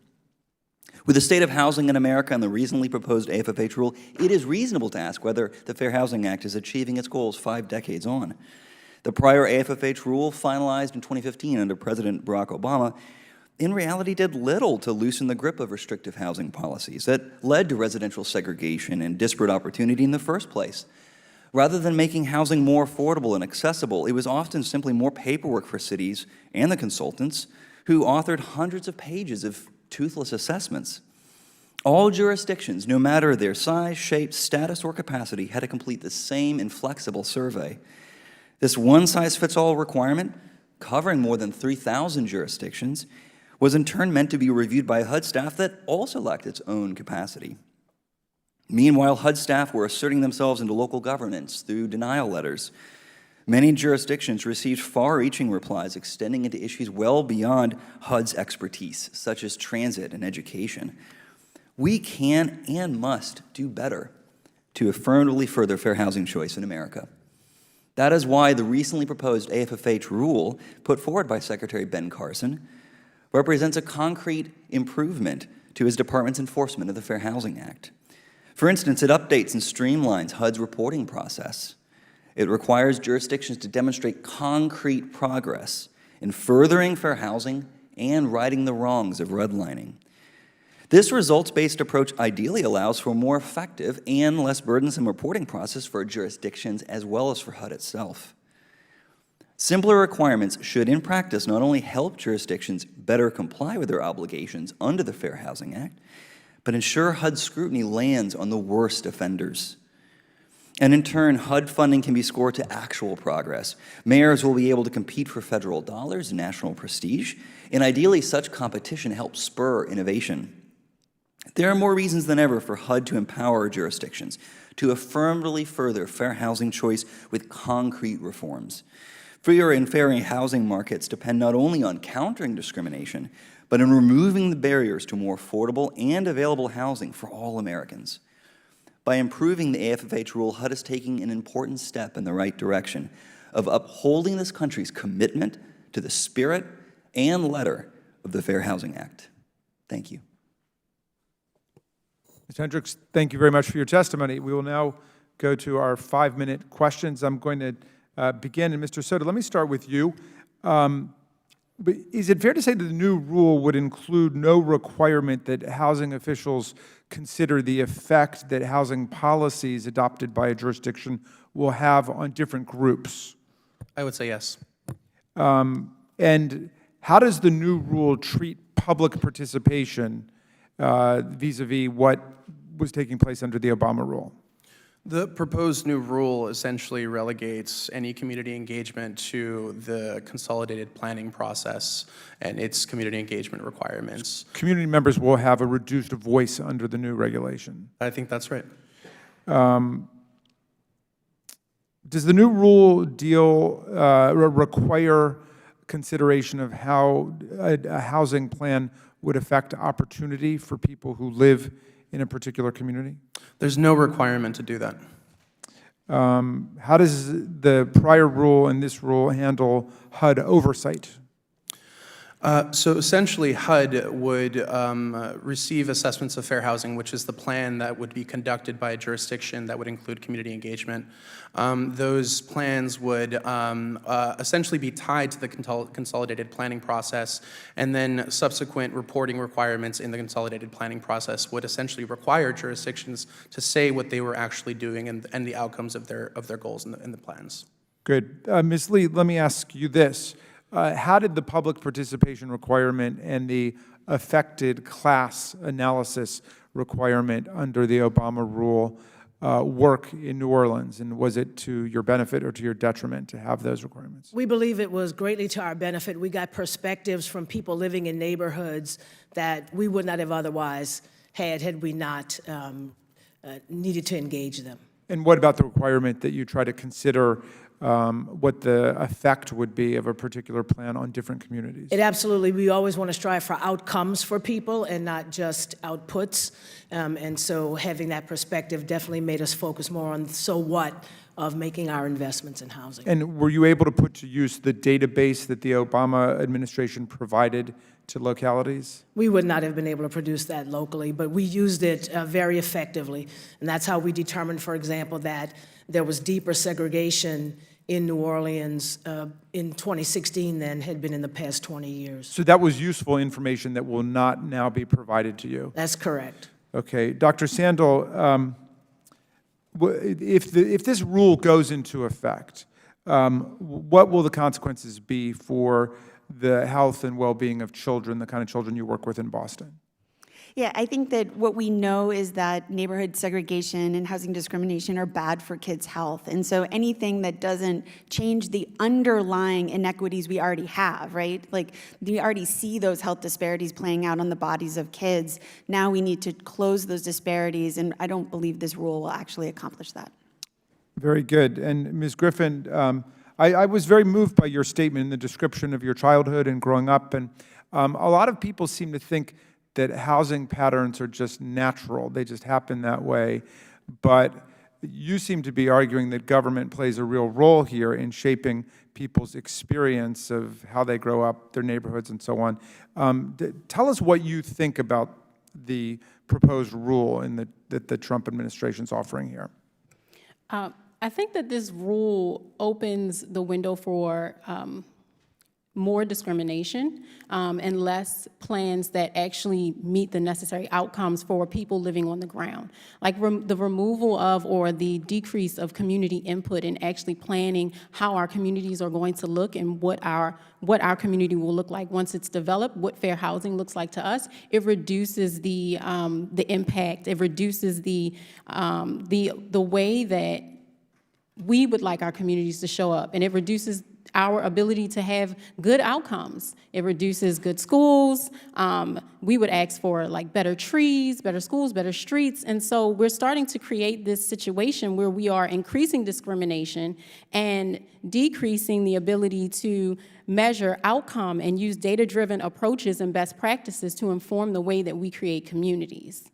With the state of housing in America and the recently proposed AFFH rule, it is reasonable to ask whether the Fair Housing Act is achieving its goals 5 decades on. The prior AFFH rule, finalized in 2015 under President Barack Obama, in reality did little to loosen the grip of restrictive housing policies that led to residential segregation and disparate opportunity in the first place. Rather than making housing more affordable and accessible, it was often simply more paperwork for cities and the consultants who authored hundreds of pages of toothless assessments. All jurisdictions, no matter their size, shape, status, or capacity, had to complete the same inflexible survey. This one-size-fits-all requirement, covering more than 3,000 jurisdictions, was in turn meant to be reviewed by HUD staff that also lacked its own capacity. Meanwhile, HUD staff were asserting themselves into local governance through denial letters. Many jurisdictions received far-reaching replies extending into issues well beyond HUD's expertise, such as transit and education. We can and must do better to affirmatively further fair housing choice in America. That is why the recently proposed AFFH rule, put forward by Secretary Ben Carson, represents a concrete improvement to his department's enforcement of the Fair Housing Act. For instance, it updates and streamlines HUD's reporting process. It requires jurisdictions to demonstrate concrete progress in furthering fair housing and righting the wrongs of redlining. This results-based approach ideally allows for a more effective and less burdensome reporting process for jurisdictions as well as for HUD itself. Simpler requirements should, in practice, not only help jurisdictions better comply with their obligations under the Fair Housing Act, but ensure HUD scrutiny lands on the worst offenders. And in turn, HUD funding can be scored to actual progress. Mayors will be able to compete for federal dollars and national prestige, and ideally such competition helps spur innovation. There are more reasons than ever for HUD to empower jurisdictions to affirmatively further fair housing choice with concrete reforms. Freer and fair housing markets depend not only on countering discrimination, but in removing the barriers to more affordable and available housing for all Americans. By improving the AFFH rule, HUD is taking an important step in the right direction of upholding this country's commitment to the spirit and letter of the Fair Housing Act. Thank you. Mr. Hendricks, thank you very much for your testimony. We will now go to our 5-minute questions. I'm going to begin, and Mr. Soto, let me start with you. But is it fair to say that the new rule would include no requirement that housing officials consider the effect that housing policies adopted by a jurisdiction will have on different groups? I would say yes. And how does the new rule treat public participation vis-a-vis what was taking place under the Obama rule? The proposed new rule essentially relegates any community engagement to the consolidated planning process and its community engagement requirements. Community members will have a reduced voice under the new regulation. I think that's right. Does the new rule require consideration of how a housing plan would affect opportunity for people who live in a particular community? There's no requirement to do that. How does the prior rule and this rule handle HUD oversight? So essentially, HUD would receive assessments of fair housing, which is the plan that would be conducted by a jurisdiction that would include community engagement. Those plans would essentially be tied to the consolidated planning process, and then subsequent reporting requirements in the consolidated planning process would essentially require jurisdictions to say what they were actually doing and the outcomes of their goals in the plans. Good. Ms. Lee, let me ask you this. how did the public participation requirement and the affected class analysis requirement under the Obama rule work in New Orleans? And was it to your benefit or to your detriment to have those requirements? We believe it was greatly to our benefit. We got perspectives from people living in neighborhoods that we would not have otherwise had we not needed to engage them. And what about the requirement that you try to consider what the effect would be of a particular plan on different communities? It absolutely, we always want to strive for outcomes for people and not just outputs. And so having that perspective definitely made us focus more on so what of making our investments in housing. And were you able to put to use the database that the Obama administration provided to localities? We would not have been able to produce that locally, but we used it very effectively. And that's how we determined, for example, that there was deeper segregation in New Orleans in 2016 than had been in the past 20 years. So that was useful information that will not now be provided to you? That's correct. Okay. Dr. Sandel, if this rule goes into effect, what will the consequences be for the health and well-being of children, the kind of children you work with in Boston? Yeah, I think that what we know is that neighborhood segregation and housing discrimination are bad for kids' health. And so anything that doesn't change the underlying inequities we already have, right? Like, we already see those health disparities playing out on the bodies of kids. Now we need to close those disparities, and I don't believe this rule will actually accomplish that. Very good. And Ms. Griffin, I was very moved by your statement in the description of your childhood and growing up. And a lot of people seem to think that housing patterns are just natural. They just happen that way. But you seem to be arguing that government plays a real role here in shaping people's experience of how they grow up, their neighborhoods, and so on. Tell us what you think about the proposed rule that the Trump administration is offering here. I think that this rule opens the window for more discrimination and less plans that actually meet the necessary outcomes for people living on the ground. Like the removal of or the decrease of community input in actually planning how our communities are going to look and what our community will look like once it's developed, what fair housing looks like to us. It reduces the impact. It reduces the way that we would like our communities to show up, and it reduces our ability to have good outcomes. It reduces good schools. We would ask for like better trees, better schools, better streets. And so we're starting to create this situation where we are increasing discrimination and decreasing the ability to measure outcome and use data-driven approaches and best practices to inform the way that we create communities.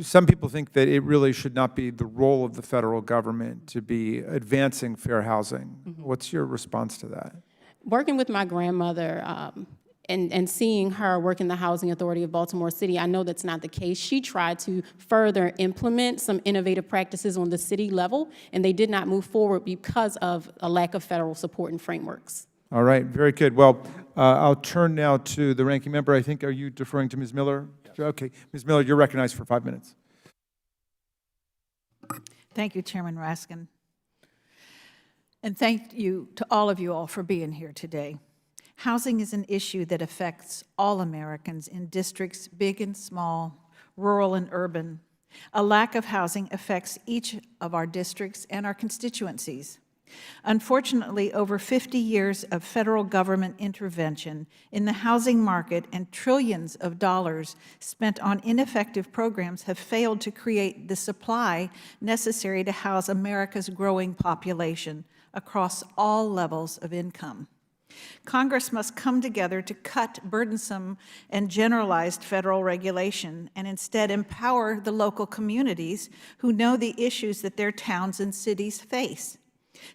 Some people think that it really should not be the role of the federal government to be advancing fair housing. Mm-hmm. What's your response to that? Working with my grandmother and seeing her work in the Housing Authority of Baltimore City, I know that's not the case. She tried to further implement some innovative practices on the city level, and they did not move forward because of a lack of federal support and frameworks. All right, very good. Well, I'll turn now to the ranking member. I think, are you deferring to Ms. Miller? Okay, Ms. Miller, you're recognized for 5 minutes. Thank you, Chairman Raskin. And thank you to all of you all for being here today. Housing is an issue that affects all Americans in districts big and small, rural and urban. A lack of housing affects each of our districts and our constituencies. Unfortunately, over 50 years of federal government intervention in the housing market and trillions of dollars spent on ineffective programs have failed to create the supply necessary to house America's growing population across all levels of income. Congress must come together to cut burdensome and generalized federal regulation and instead empower the local communities who know the issues that their towns and cities face,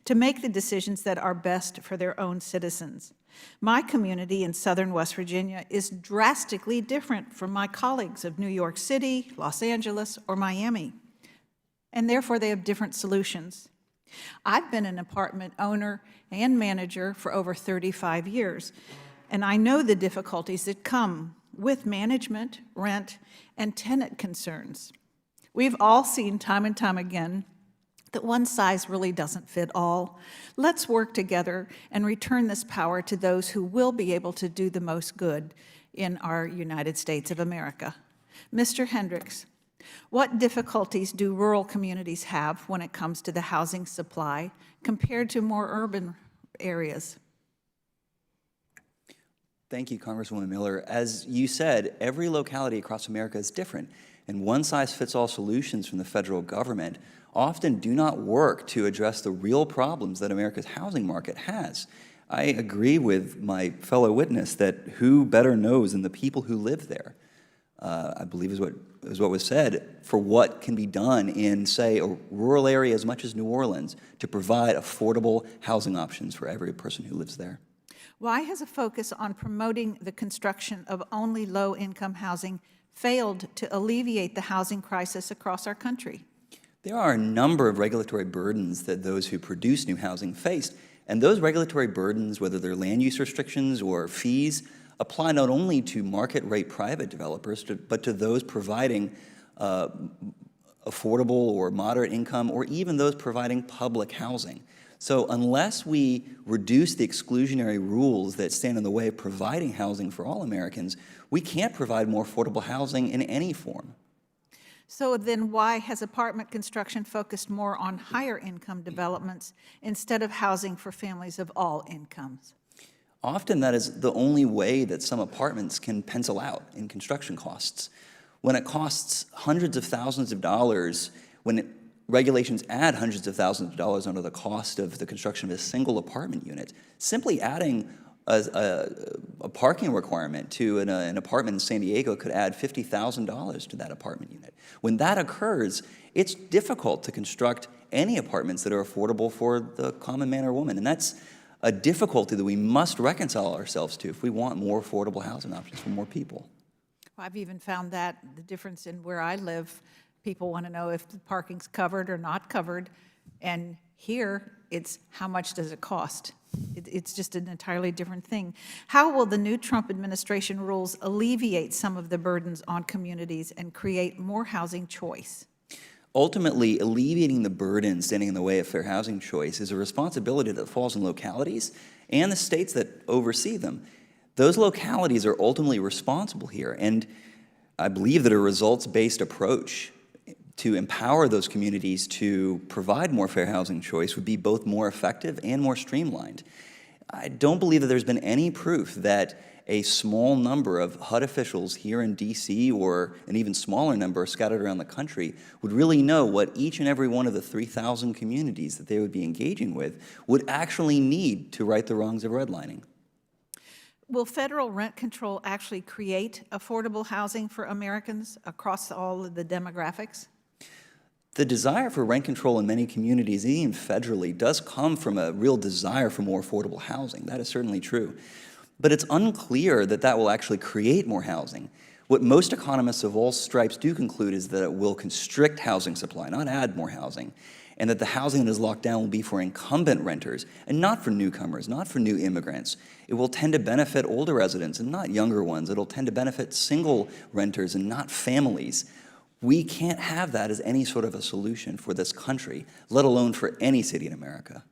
to make the decisions that are best for their own citizens. My community in southern West Virginia is drastically different from my colleagues of New York City, Los Angeles, or Miami, and therefore they have different solutions. I've been an apartment owner and manager for over 35 years, and I know the difficulties that come with management, rent, and tenant concerns. We've all seen time and time again that one size really doesn't fit all. Let's work together and return this power to those who will be able to do the most good in our United States of America. Mr. Hendricks, what difficulties do rural communities have when it comes to the housing supply compared to more urban areas? Thank you, Congresswoman Miller. As you said, every locality across America is different, and one-size-fits-all solutions from the federal government often do not work to address the real problems that America's housing market has. I agree with my fellow witness that who better knows than the people who live there, I believe is what was said, for what can be done in, say, a rural area as much as New Orleans to provide affordable housing options for every person who lives there. Why has a focus on promoting the construction of only low-income housing failed to alleviate the housing crisis across our country? There are a number of regulatory burdens that those who produce new housing face, and those regulatory burdens, whether they're land use restrictions or fees, apply not only to market-rate private developers, but to those providing affordable or moderate income, or even those providing public housing. So unless we reduce the exclusionary rules that stand in the way of providing housing for all Americans, we can't provide more affordable housing in any form. So then why has apartment construction focused more on higher income developments instead of housing for families of all incomes? Often that is the only way that some apartments can pencil out in construction costs. When it costs hundreds of thousands of dollars, regulations add hundreds of thousands of dollars under the cost of the construction of a single apartment unit, simply adding a parking requirement to an apartment in San Diego could add $50,000 to that apartment unit. When that occurs, it's difficult to construct any apartments that are affordable for the common man or woman, and that's a difficulty that we must reconcile ourselves to if we want more affordable housing options for more people. Well, I've even found that the difference in where I live, people want to know if the parking's covered or not covered, and here it's how much does it cost? It's just an entirely different thing. How will the new Trump administration rules alleviate some of the burdens on communities and create more housing choice? Ultimately, alleviating the burden standing in the way of fair housing choice is a responsibility that falls on localities and the states that oversee them. Those localities are ultimately responsible here, and I believe that a results-based approach to empower those communities to provide more fair housing choice would be both more effective and more streamlined. I don't believe that there's been any proof that a small number of HUD officials here in DC or an even smaller number scattered around the country would really know what each and every one of the 3,000 communities that they would be engaging with would actually need to right the wrongs of redlining. Will federal rent control actually create affordable housing for Americans across all of the demographics? The desire for rent control in many communities, even federally, does come from a real desire for more affordable housing. That is certainly true. But it's unclear that that will actually create more housing. What most economists of all stripes do conclude is that it will constrict housing supply, not add more housing, and that the housing that is locked down will be for incumbent renters and not for newcomers, not for new immigrants. It will tend to benefit older residents and not younger ones. It'll tend to benefit single renters and not families. We can't have that as any sort of a solution for this country, let alone for any city in America.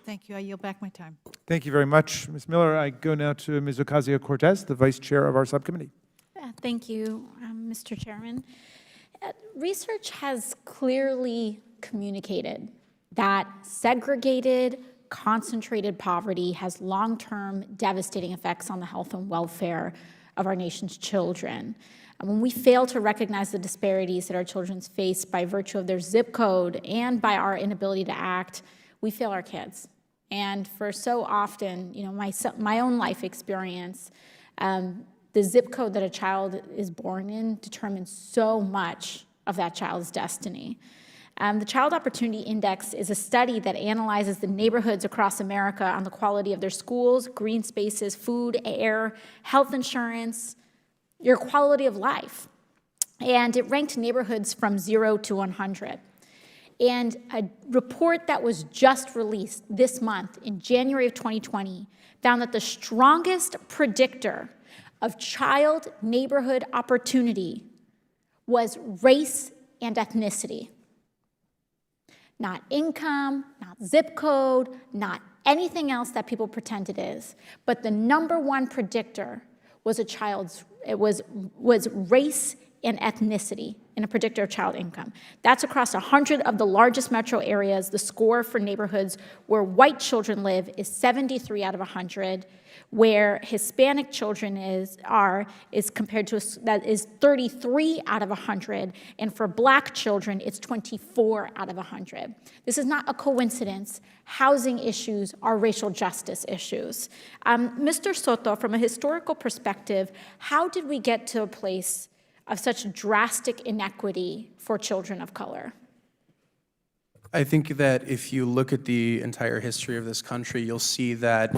Thank you. I yield back my time. Thank you very much, Ms. Miller. I go now to Ms. Ocasio-Cortez, the Vice Chair of our subcommittee. Thank you, Mr. Chairman. Research has clearly communicated that segregated, concentrated poverty has long-term devastating effects on the health and welfare of our nation's children. And when we fail to recognize the disparities that our children face by virtue of their zip code and by our inability to act, we fail our kids. And for so often, you know, my own life experience, the zip code that a child is born in determines so much of that child's destiny. The Child Opportunity Index is a study that analyzes the neighborhoods across America on the quality of their schools, green spaces, food, air, health insurance, your quality of life. And it ranked neighborhoods from 0 to 100. And a report that was just released this month in January of 2020 found that the strongest predictor of child neighborhood opportunity was race and ethnicity. Not income, not zip code, not anything else that people pretend it is. But the number one predictor was was race and ethnicity in a predictor of child income. That's across 100 of the largest metro areas. The score for neighborhoods where white children live is 73 out of 100. Where Hispanic children is compared to that is 33 out of 100, and for Black children, it's 24 out of 100. This is not a coincidence. Housing issues are racial justice issues. Mr. Soto, from a historical perspective, how did we get to a place of such drastic inequity for children of color? I think that if you look at the entire history of this country, you'll see that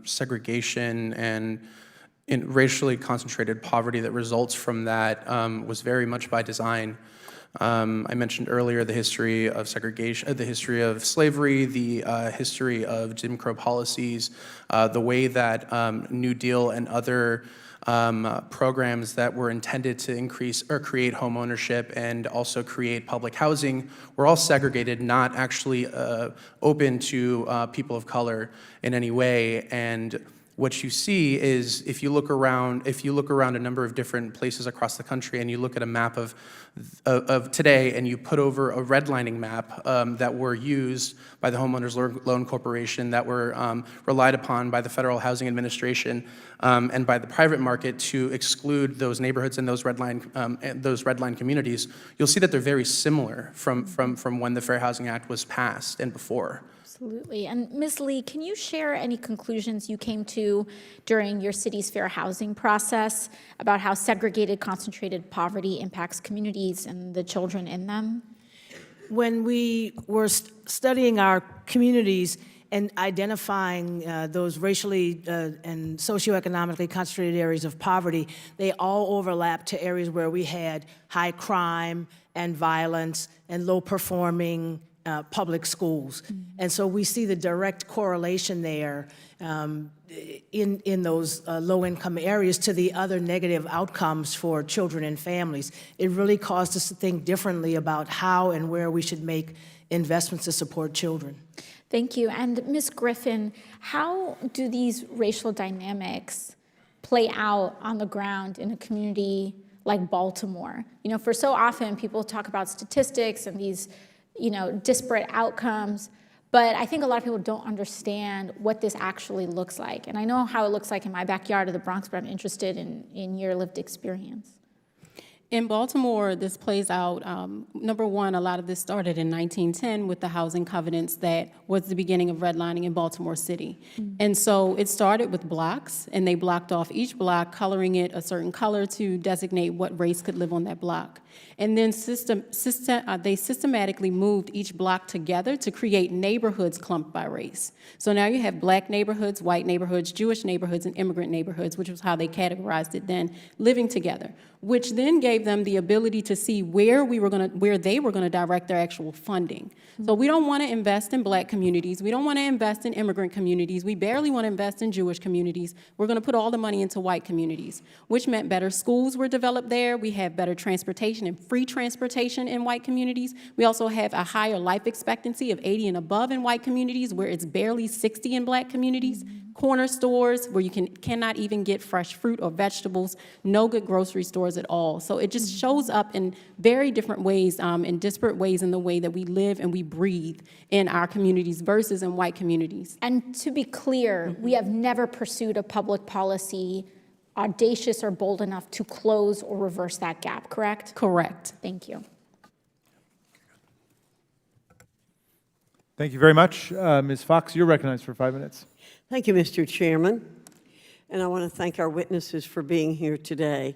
segregation and racially concentrated poverty that results from that was very much by design. I mentioned earlier the history of segregation, the history of slavery, the history of Jim Crow policies, the way that New Deal and other programs that were intended to increase or create home ownership and also create public housing were all segregated, not actually open to people of color in any way. And what you see is if you look around a number of different places across the country and you look at a map of today and you put over a redlining map that were used by the Homeowners Loan Corporation, that were relied upon by the Federal Housing Administration and by the private market to exclude those neighborhoods and those redline communities, you'll see that they're very similar from when the Fair Housing Act was passed and before. Absolutely. And Ms. Lee, can you share any conclusions you came to during your city's fair housing process about how segregated, concentrated poverty impacts communities and the children in them? When we were studying our communities and identifying those racially and socioeconomically concentrated areas of poverty, they all overlapped to areas where we had high crime and violence and low-performing public schools. And so we see the direct correlation there in those low-income areas to the other negative outcomes for children and families. It really caused us to think differently about how and where we should make investments to support children. Thank you. And Ms. Griffin, how do these racial dynamics play out on the ground in a community like Baltimore? You know, for so often people talk about statistics and these disparate outcomes, but I think a lot of people don't understand what this actually looks like. And I know how it looks like in my backyard of the Bronx, but I'm interested in your lived experience. In Baltimore, this plays out, number one, a lot of this started in 1910 with the housing covenants that was the beginning of redlining in Baltimore City. And so it started with blocks, and they blocked off each block, coloring it a certain color to designate what race could live on that block. And then they systematically moved each block together to create neighborhoods clumped by race. So now you have Black neighborhoods, white neighborhoods, Jewish neighborhoods, and immigrant neighborhoods, which was how they categorized it then, living together, which then gave them the ability to see where they were gonna direct their actual funding. So we don't wanna invest in Black communities, we don't wanna invest in immigrant communities, we barely wanna invest in Jewish communities. We're gonna put all the money into white communities, which meant better schools were developed there, we have better transportation and free transportation in white communities. We also have a higher life expectancy of 80 and above in white communities, where it's barely 60 in Black communities. Corner stores where you cannot even get fresh fruit or vegetables, no good grocery stores at all. So it just shows up in very different ways, in disparate ways in the way that we live and we breathe in our communities versus in white communities. And to be clear, we have never pursued a public policy audacious or bold enough to close or reverse that gap, correct? Correct. Thank you. Thank you very much. Ms. Fox, you're recognized for 5 minutes. Thank you, Mr. Chairman. And I want to thank our witnesses for being here today.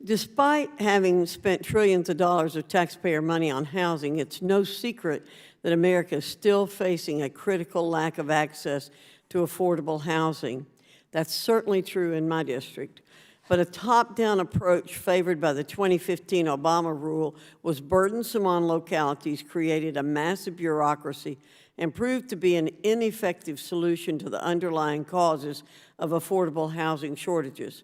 Despite having spent trillions of dollars of taxpayer money on housing, it's no secret that America is still facing a critical lack of access to affordable housing. That's certainly true in my district. But a top-down approach favored by the 2015 Obama rule was burdensome on localities, created a massive bureaucracy, and proved to be an ineffective solution to the underlying causes of affordable housing shortages.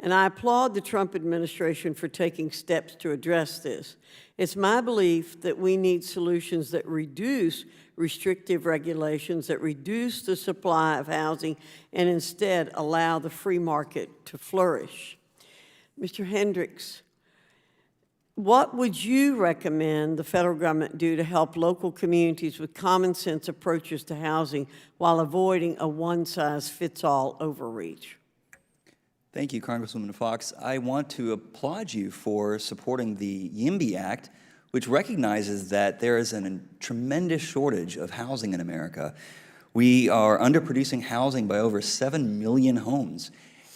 And I applaud the Trump administration for taking steps to address this. It's my belief that we need solutions that reduce restrictive regulations, that reduce the supply of housing, and instead allow the free market to flourish. Mr. Hendricks, what would you recommend the federal government do to help local communities with common sense approaches to housing while avoiding a one-size-fits-all overreach? Thank you, Congresswoman Fox. I want to applaud you for supporting the YIMBY Act, which recognizes that there is a tremendous shortage of housing in America. We are underproducing housing by over 7 million homes.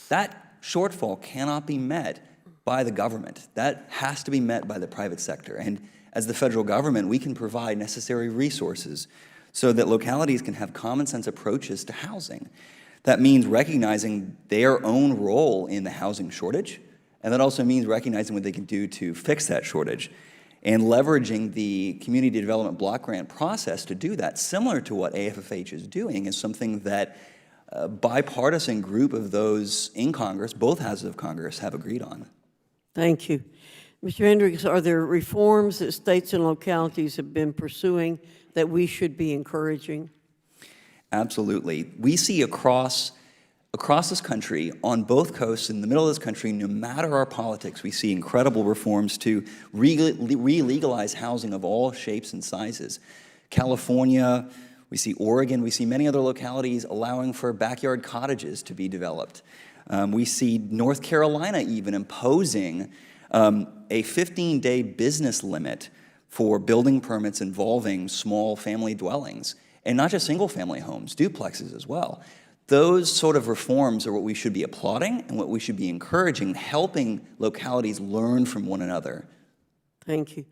That shortfall cannot be met by the government. That has to be met by the private sector. And as the federal government, we can provide necessary resources so that localities can have common sense approaches to housing. That means recognizing their own role in the housing shortage, and that also means recognizing what they can do to fix that shortage, and leveraging the community development block grant process to do that, similar to what AFFH is doing, is something that a bipartisan group of those in Congress, both houses of Congress, have agreed on. Thank you. Mr. Hendricks, are there reforms that states and localities have been pursuing that we should be encouraging? Absolutely. We see across this country, on both coasts, in the middle of this country, no matter our politics, we see incredible reforms to re-legalize housing of all shapes and sizes. California, we see Oregon, we see many other localities allowing for backyard cottages to be developed. We see North Carolina even imposing a 15-day business limit for building permits involving small family dwellings, and not just single-family homes, duplexes as well. Those sort of reforms are what we should be applauding and what we should be encouraging, helping localities learn from one another. Thank you.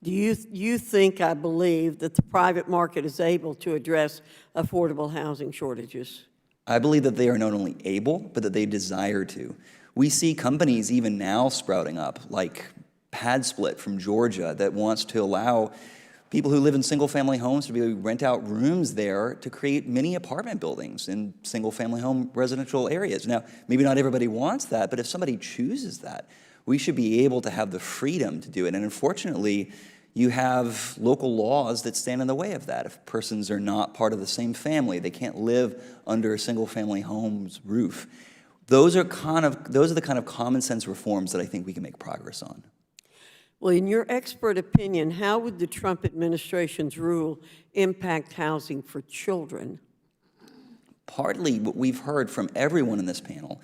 Do you think, I believe, that the private market is able to address affordable housing shortages? I believe that they are not only able, but that they desire to. We see companies even now sprouting up, like PadSplit from Georgia, that wants to allow people who live in single-family homes to be able to rent out rooms there to create mini apartment buildings in single-family home residential areas. Now, maybe not everybody wants that, but if somebody chooses that, we should be able to have the freedom to do it. And unfortunately, you have local laws that stand in the way of that. If persons are not part of the same family, they can't live under a single-family home's roof. Those are the kind of common sense reforms that I think we can make progress on. Well, in your expert opinion, how would the Trump administration's rule impact housing for children? Partly what we've heard from everyone in this panel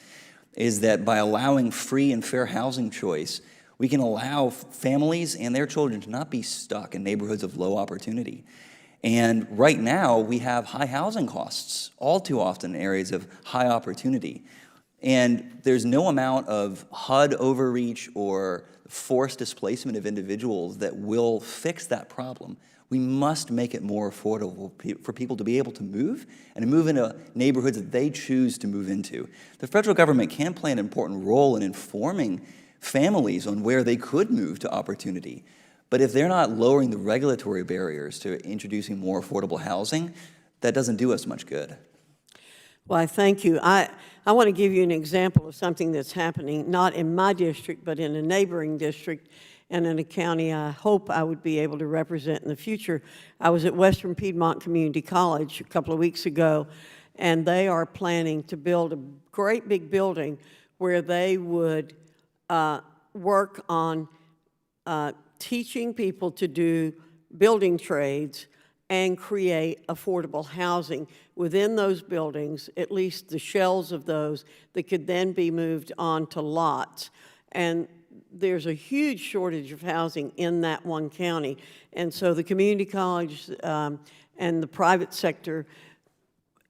is that by allowing free and fair housing choice, we can allow families and their children to not be stuck in neighborhoods of low opportunity. And right now, we have high housing costs, all too often in areas of high opportunity. And there's no amount of HUD overreach or forced displacement of individuals that will fix that problem. We must make it more affordable for people to be able to move and to move into neighborhoods that they choose to move into. The federal government can play an important role in informing families on where they could move to opportunity. But if they're not lowering the regulatory barriers to introducing more affordable housing, that doesn't do us much good. Well, I thank you. I want to give you an example of something that's happening, not in my district, but in a neighboring district and in a county I hope I would be able to represent in the future. I was at Western Piedmont Community College a couple of weeks ago, and they are planning to build a great big building where they would work on teaching people to do building trades and create affordable housing within those buildings, at least the shells of those, that could then be moved on to lots. And there's a huge shortage of housing in that one county. And so the community college and the private sector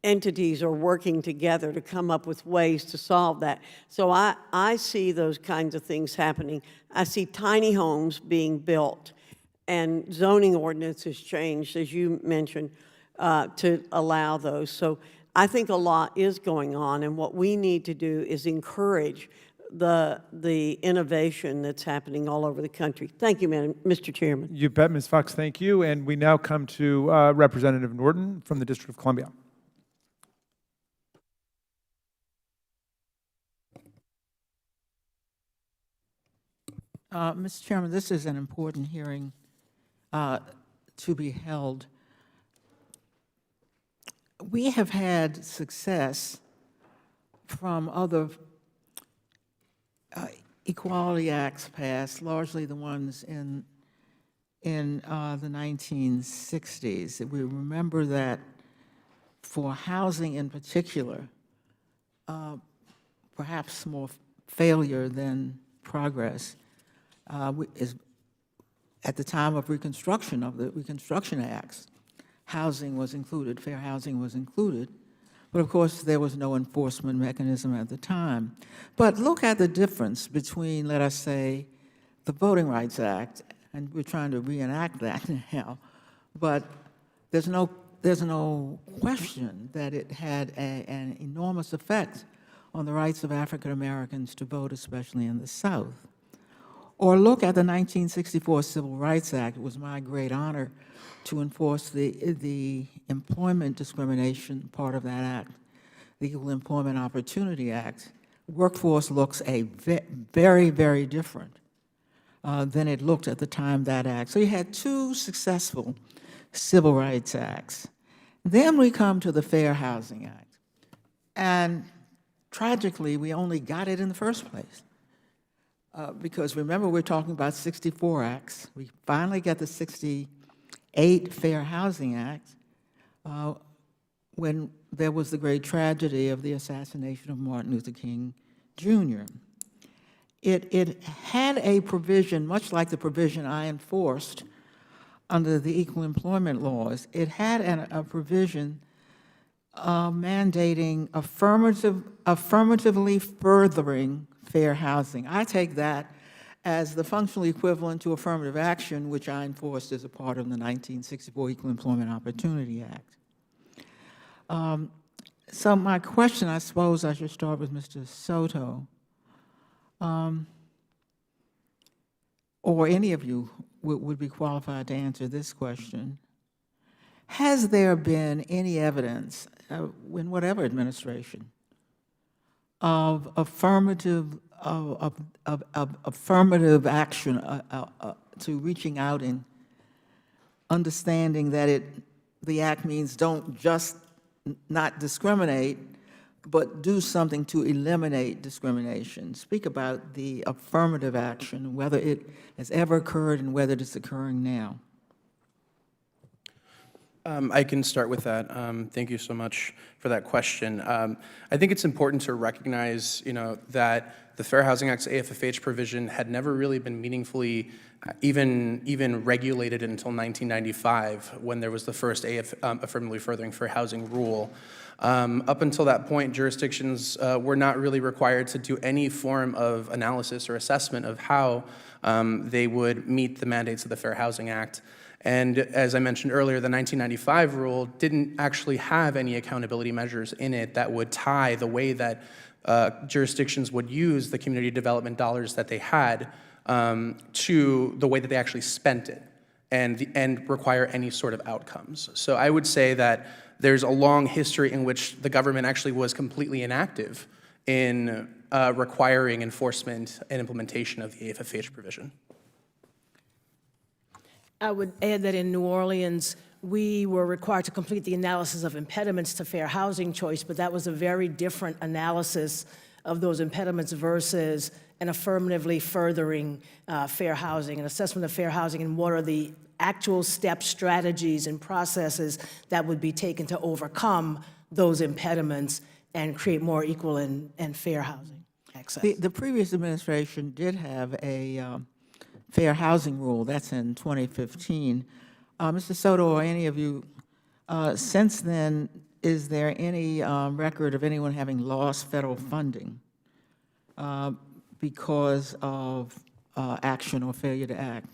entities are working together to come up with ways to solve that. So I see those kinds of things happening. I see tiny homes being built and zoning ordinances changed, as you mentioned, to allow those. So I think a lot is going on, and what we need to do is encourage the innovation that's happening all over the country. Thank you, Mr. Chairman. You bet, Ms. Fox. Thank you. And we now come to Representative Norton from the District of Columbia. Mr. Chairman, this is an important hearing to be held. We have had success from other equality acts passed, largely the ones in the 1960s. We remember that for housing in particular, perhaps more failure than progress, is at the time of Reconstruction, of the Reconstruction Acts, housing was included, fair housing was included, but of course there was no enforcement mechanism at the time. But look at the difference between, let us say, the Voting Rights Act, and we're trying to reenact that now, but there's no question that it had an enormous effect on the rights of African Americans to vote, especially in the South. Or look at the 1964 Civil Rights Act. It was my great honor to enforce the employment discrimination part of that act, the Equal Employment Opportunity Act. Workforce looks very, very different than it looked at the time that act. So you had two successful Civil Rights Acts. Then we come to the Fair Housing Act. And tragically, we only got it in the first place. Because remember, we're talking about 64 acts. We finally get the 68 Fair Housing Act when there was the great tragedy of the assassination of Martin Luther King, Jr. It had a provision, much like the provision I enforced under the equal employment laws. It had a provision mandating affirmatively furthering fair housing. I take that as the functional equivalent to affirmative action, which I enforced as a part of the 1964 Equal Employment Opportunity Act. So my question, I suppose I should start with Mr. Soto, or any of you would be qualified to answer this question. Has there been any evidence, in whatever administration, of affirmative action to reaching out and understanding that the act means don't just not discriminate, but do something to eliminate discrimination? Speak about the affirmative action, whether it has ever occurred and whether it's occurring now. I can start with that. Thank you so much for that question. I think it's important to recognize, that the Fair Housing Act's AFFH provision had never really been meaningfully even regulated until 1995, when there was the first affirmatively furthering fair housing rule. Up until that point, jurisdictions were not really required to do any form of analysis or assessment of how they would meet the mandates of the Fair Housing Act. And as I mentioned earlier, the 1995 rule didn't actually have any accountability measures in it that would tie the way that jurisdictions would use the community development dollars that they had to the way that they actually spent it and require any sort of outcomes. So I would say that there's a long history in which the government actually was completely inactive in requiring enforcement and implementation of the AFFH provision. I would add that in New Orleans, we were required to complete the analysis of impediments to fair housing choice, but that was a very different analysis of those impediments versus an affirmatively furthering fair housing, an assessment of fair housing, and what are the actual steps, strategies, and processes that would be taken to overcome those impediments and create more equal and fair housing access. The previous administration did have a fair housing rule. That's in 2015. Mr. Soto, or any of you, since then, is there any record of anyone having lost federal funding because of action or failure to act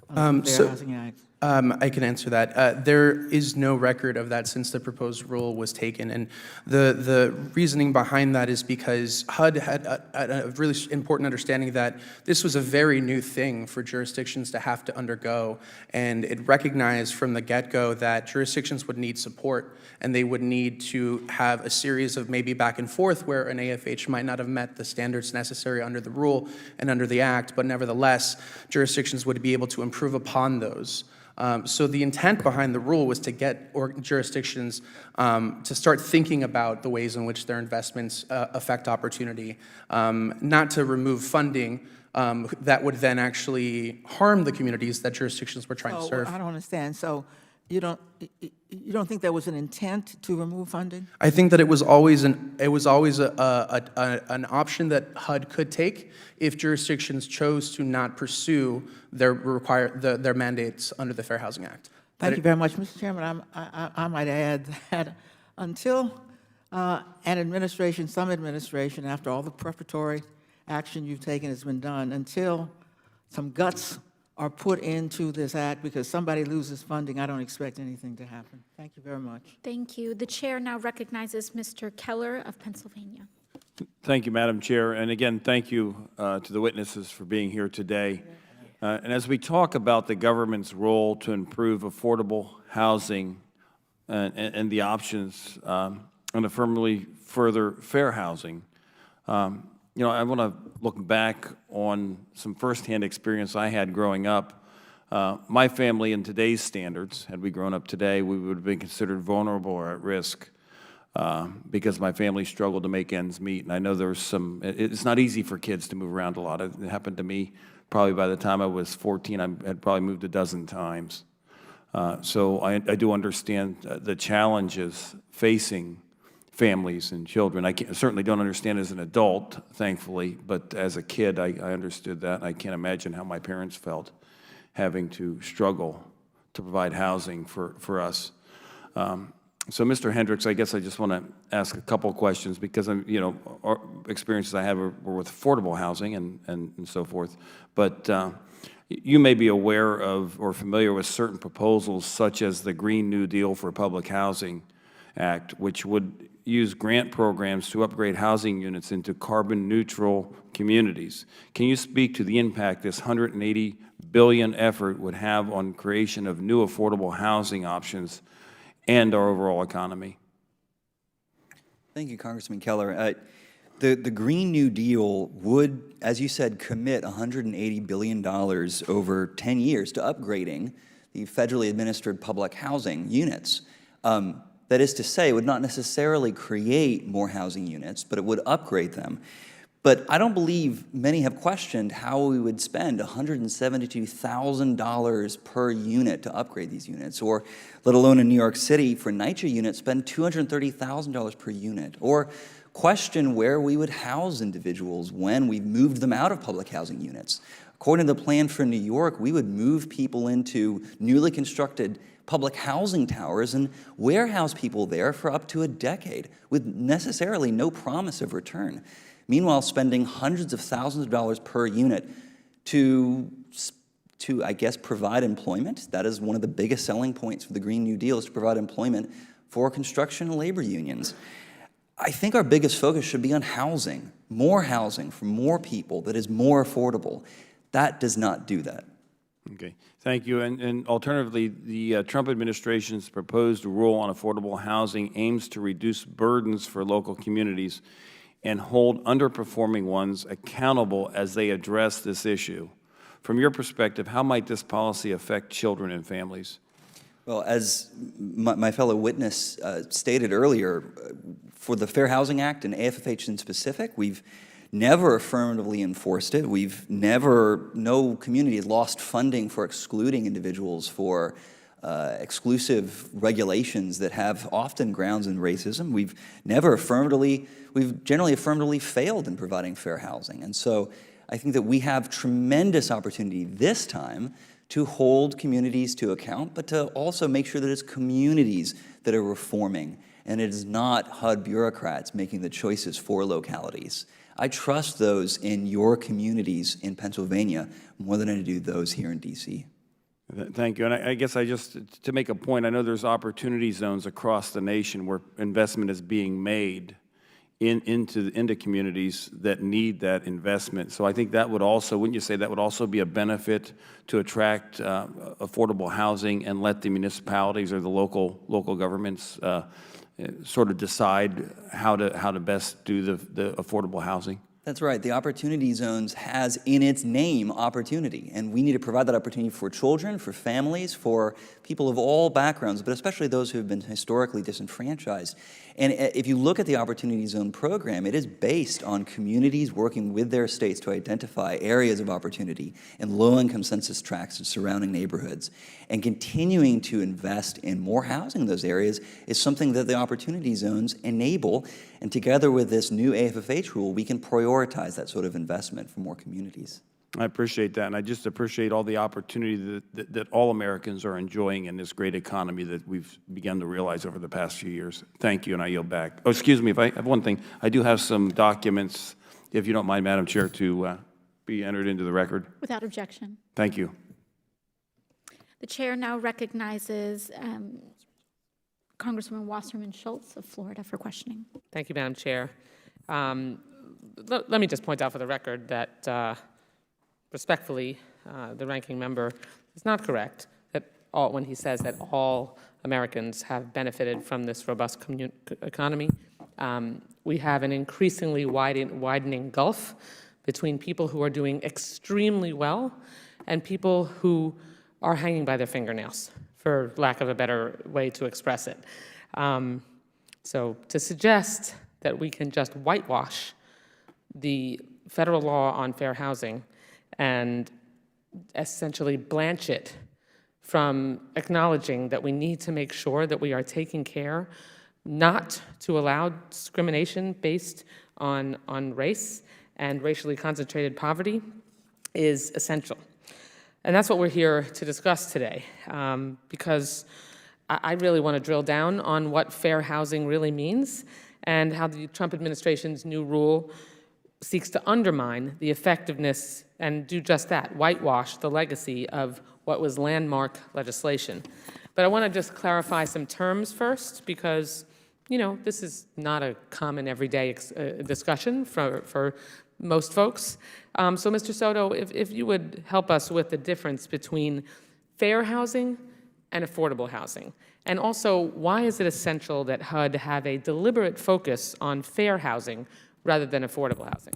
under the Fair Housing Act? I can answer that. There is no record of that since the proposed rule was taken, and the reasoning behind that is because HUD had a really important understanding that this was a very new thing for jurisdictions to have to undergo, and it recognized from the get-go that jurisdictions would need support, and they would need to have a series of maybe back and forth where an AFH might not have met the standards necessary under the rule and under the Act, but nevertheless, jurisdictions would be able to improve upon those. So the intent behind the rule was to get jurisdictions to start thinking about the ways in which their investments affect opportunity, not to remove funding that would then actually harm the communities that jurisdictions were trying to serve. I don't understand. So you don't think there was an intent to remove funding? I think that it was always an option that HUD could take if jurisdictions chose to not pursue their mandates under the Fair Housing Act. Thank you very much, Mr. Chairman. I might add that until some administration, after all the preparatory action you've taken has been done, until some guts are put into this act because somebody loses funding, I don't expect anything to happen. Thank you very much. Thank you. The chair now recognizes Mr. Keller of Pennsylvania. Thank you, Madam Chair. And again, thank you to the witnesses for being here today. And as we talk about the government's role to improve affordable housing and the options and affirmatively further fair housing, you know, I want to look back on some firsthand experience I had growing up. My family, in today's standards, had we grown up today, we would have been considered vulnerable or at risk because my family struggled to make ends meet. And I know there was it's not easy for kids to move around a lot. It happened to me probably by the time I was 14, I had probably moved a dozen times. So I do understand the challenges facing families and children. I certainly don't understand as an adult, thankfully, but as a kid, I understood that. I can't imagine how my parents felt having to struggle to provide housing for us. So, Mr. Hendricks, I guess I just want to ask a couple of questions because you know, our experiences I have were with affordable housing and so forth. But you may be aware of or familiar with certain proposals such as the Green New Deal for Public Housing Act, which would use grant programs to upgrade housing units into carbon-neutral communities. Can you speak to the impact this $180 billion effort would have on creation of new affordable housing options and our overall economy? Thank you, Congressman Keller. The Green New Deal would, as you said, commit $180 billion over 10 years to upgrading the federally administered public housing units. That is to say, it would not necessarily create more housing units, but it would upgrade them. But I don't believe many have questioned how we would spend $172,000 per unit to upgrade these units, or let alone in New York City for NYCHA units, spend $230,000 per unit, or question where we would house individuals when we've moved them out of public housing units. According to the plan for New York, we would move people into newly constructed public housing towers and warehouse people there for up to a decade with necessarily no promise of return. Meanwhile, spending hundreds of thousands of dollars per unit to I guess, provide employment. That is one of the biggest selling points for the Green New Deal, is to provide employment for construction and labor unions. I think our biggest focus should be on housing for more people that is more affordable. That does not do that. Okay, thank you. And alternatively, the Trump administration's proposed rule on affordable housing aims to reduce burdens for local communities and hold underperforming ones accountable as they address this issue. From your perspective, how might this policy affect children and families? Well, as my fellow witness stated earlier, for the Fair Housing Act and AFFH in specific, we've never affirmatively enforced it. No community has lost funding for excluding individuals for exclusive regulations that have often grounds in racism. We've generally affirmatively failed in providing fair housing. And so I think that we have tremendous opportunity this time to hold communities to account, but to also make sure that it's communities that are reforming, and it is not HUD bureaucrats making the choices for localities. I trust those in your communities in Pennsylvania more than I do those here in D.C. Thank you. And I guess to make a point, I know there's opportunity zones across the nation where investment is being made into communities that need that investment. So I think that would also, wouldn't you say that would also be a benefit to attract affordable housing and let the municipalities or the local governments sort of decide how to best do the affordable housing? That's right. The Opportunity Zones has in its name opportunity, and we need to provide that opportunity for children, for families, for people of all backgrounds, but especially those who have been historically disenfranchised. And if you look at the Opportunity Zone program, it is based on communities working with their states to identify areas of opportunity in low-income census tracts and surrounding neighborhoods. And continuing to invest in more housing in those areas is something that the Opportunity Zones enable. And together with this new AFFH rule, we can prioritize that sort of investment for more communities. I appreciate that, and I just appreciate all the opportunity that all Americans are enjoying in this great economy that we've begun to realize over the past few years. Thank you, and I yield back. Oh, excuse me, if I have one thing. I do have some documents, if you don't mind, Madam Chair, to be entered into the record. Without objection. Thank you. The chair now recognizes Congresswoman Wasserman Schultz of Florida for questioning. Thank you, Madam Chair. Let me just point out for the record that respectfully, the ranking member is not correct when he says that all Americans have benefited from this robust economy. We have an increasingly widening gulf between people who are doing extremely well and people who are hanging by their fingernails, for lack of a better way to express it. So to suggest that we can just whitewash the federal law on fair housing and essentially blanch it from acknowledging that we need to make sure that we are taking care not to allow discrimination based on race and racially concentrated poverty is essential. And that's what we're here to discuss today, because I really want to drill down on what fair housing really means and how the Trump administration's new rule seeks to undermine the effectiveness and do just that, whitewash the legacy of what was landmark legislation. But I want to just clarify some terms first, because, you know, this is not a common everyday discussion for most folks. So Mr. Soto, if you would help us with the difference between fair housing and affordable housing. And also, why is it essential that HUD have a deliberate focus on fair housing rather than affordable housing?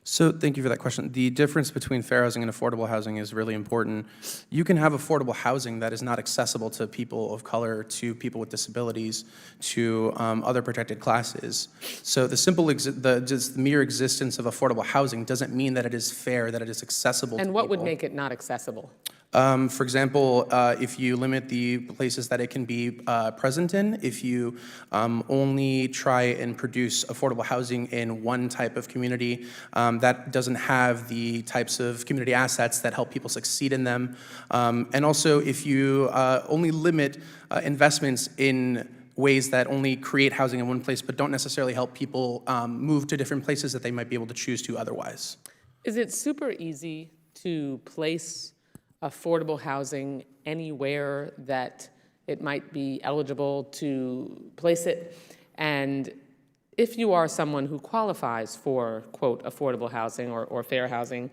So thank you for that question. The difference between fair housing and affordable housing is really important. You can have affordable housing that is not accessible to people of color, to people with disabilities, to other protected classes. So the just the mere existence of affordable housing doesn't mean that it is fair, that it is accessible to people. And what would make it not accessible? For example, if you limit the places that it can be present in, if you only try and produce affordable housing in one type of community that doesn't have the types of community assets that help people succeed in them, and also if you only limit investments in ways that only create housing in one place but don't necessarily help people move to different places that they might be able to choose to otherwise. Is it super easy to place affordable housing anywhere that it might be eligible to place it? And if you are someone who qualifies for, quote, affordable housing or fair housing,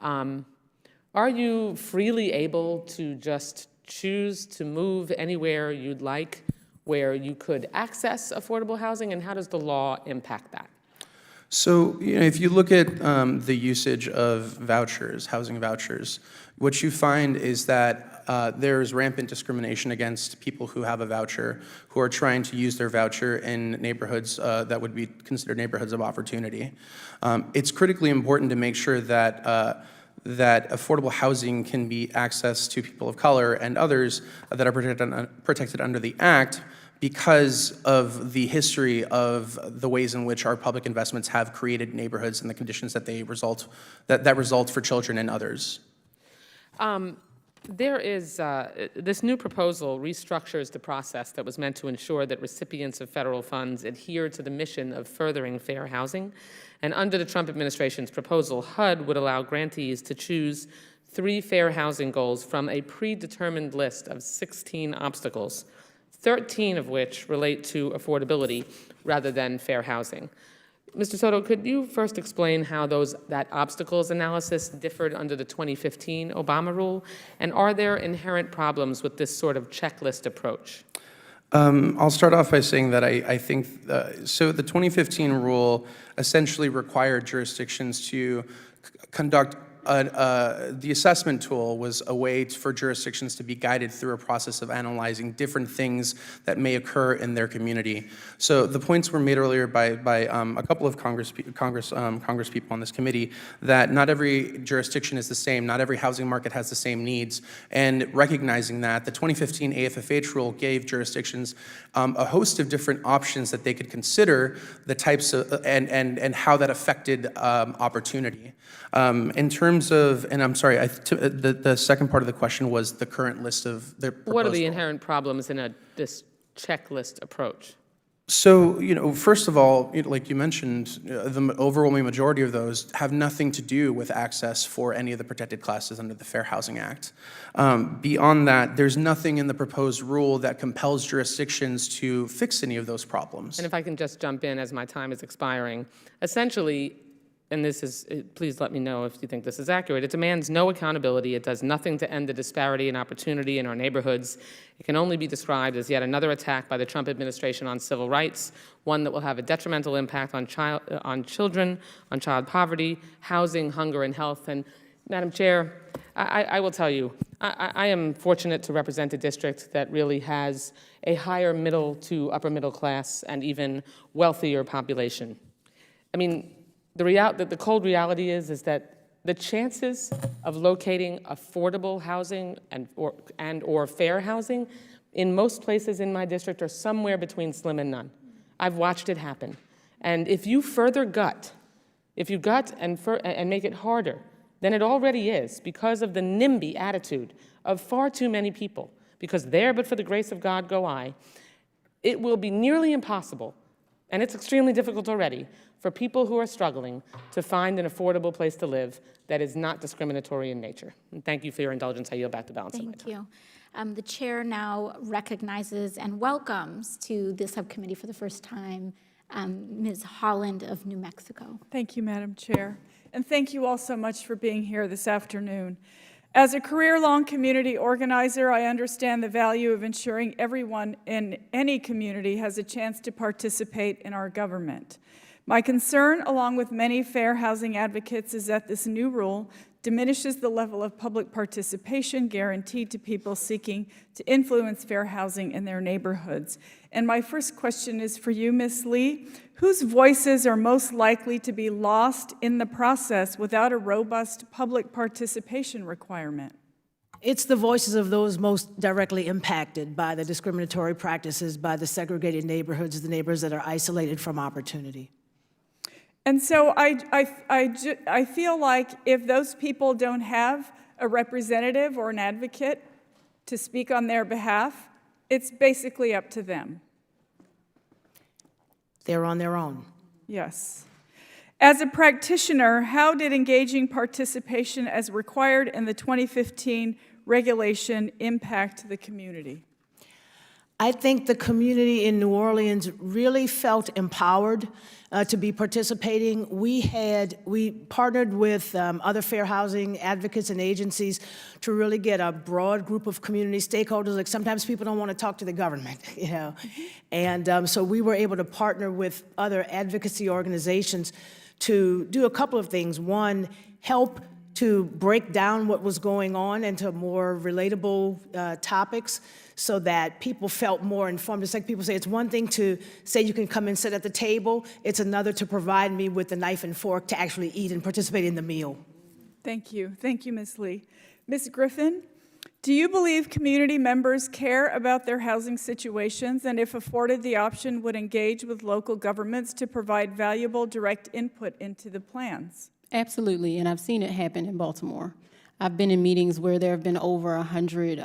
are you freely able to just choose to move anywhere you'd like where you could access affordable housing, and how does the law impact that? So, you know, if you look at the usage of vouchers, housing vouchers, what you find is that there's rampant discrimination against people who have a voucher, who are trying to use their voucher in neighborhoods that would be considered neighborhoods of opportunity. It's critically important to make sure that that affordable housing can be accessed to people of color and others that are protected under the Act, because of the history of the ways in which our public investments have created neighborhoods and the conditions that they result for children and others. There is, this new proposal restructures the process that was meant to ensure that recipients of federal funds adhere to the mission of furthering fair housing. And under the Trump administration's proposal, HUD would allow grantees to choose 3 fair housing goals from a predetermined list of 16 obstacles, 13 of which relate to affordability rather than fair housing. Mr. Soto, could you first explain how that obstacles analysis differed under the 2015 Obama rule? And are there inherent problems with this sort of checklist approach? I'll start off by saying that I think, so the 2015 rule essentially required jurisdictions to conduct the assessment tool was a way for jurisdictions to be guided through a process of analyzing different things that may occur in their community. So the points were made earlier by a couple of Congress people on this committee that not every jurisdiction is the same, not every housing market has the same needs, and recognizing that the 2015 AFFH rule gave jurisdictions a host of different options that they could consider the types of and how that affected opportunity. In terms of, and I'm sorry, the second part of the question was the current list of the proposed. What are the inherent problems in this checklist approach? So, first of all, like you mentioned, the overwhelming majority of those have nothing to do with access for any of the protected classes under the Fair Housing Act. Beyond that, there's nothing in the proposed rule that compels jurisdictions to fix any of those problems. And if I can just jump in as my time is expiring, essentially, and this is, please let me know if you think this is accurate, it demands no accountability. It does nothing to end the disparity in opportunity in our neighborhoods. It can only be described as yet another attack by the Trump administration on civil rights, one that will have a detrimental impact on children, on child poverty, housing, hunger, and health. And Madam Chair, I will tell you, I am fortunate to represent a district that really has a higher middle to upper middle class and even wealthier population. I mean, the cold reality is that the chances of locating affordable housing and or fair housing in most places in my district are somewhere between slim and none. I've watched it happen. And if you further gut and make it harder than it already is because of the NIMBY attitude of far too many people, because there but for the grace of God go I, it will be nearly impossible, and it's extremely difficult already, for people who are struggling to find an affordable place to live that is not discriminatory in nature. And thank you for your indulgence. I yield back the balance of my time. Thank you. The chair now recognizes and welcomes to the subcommittee for the first time Ms. Holland of New Mexico. Thank you, Madam Chair. And thank you all so much for being here this afternoon. As a career-long community organizer, I understand the value of ensuring everyone in any community has a chance to participate in our government. My concern, along with many fair housing advocates, is that this new rule diminishes the level of public participation guaranteed to people seeking to influence fair housing in their neighborhoods. And my first question is for you, Ms. Lee. Whose voices are most likely to be lost in the process without a robust public participation requirement? It's the voices of those most directly impacted by the discriminatory practices, by the segregated neighborhoods, the neighbors that are isolated from opportunity. And so I feel like if those people don't have a representative or an advocate to speak on their behalf, it's basically up to them. They're on their own. Yes. As a practitioner, how did engaging participation as required in the 2015 regulation impact the community? I think the community in New Orleans really felt empowered to be participating. We partnered with other fair housing advocates and agencies to really get a broad group of community stakeholders. Like sometimes people don't want to talk to the government, And so we were able to partner with other advocacy organizations to do a couple of things. One, help to break down what was going on into more relatable topics so that people felt more informed. It's like people say, it's one thing to say you can come and sit at the table. It's another to provide me with the knife and fork to actually eat and participate in the meal. Thank you. Thank you, Ms. Lee. Ms. Griffin, do you believe community members care about their housing situations and, if afforded the option, would engage with local governments to provide valuable direct input into the plans? Absolutely, and I've seen it happen in Baltimore. I've been in meetings where there have been over 100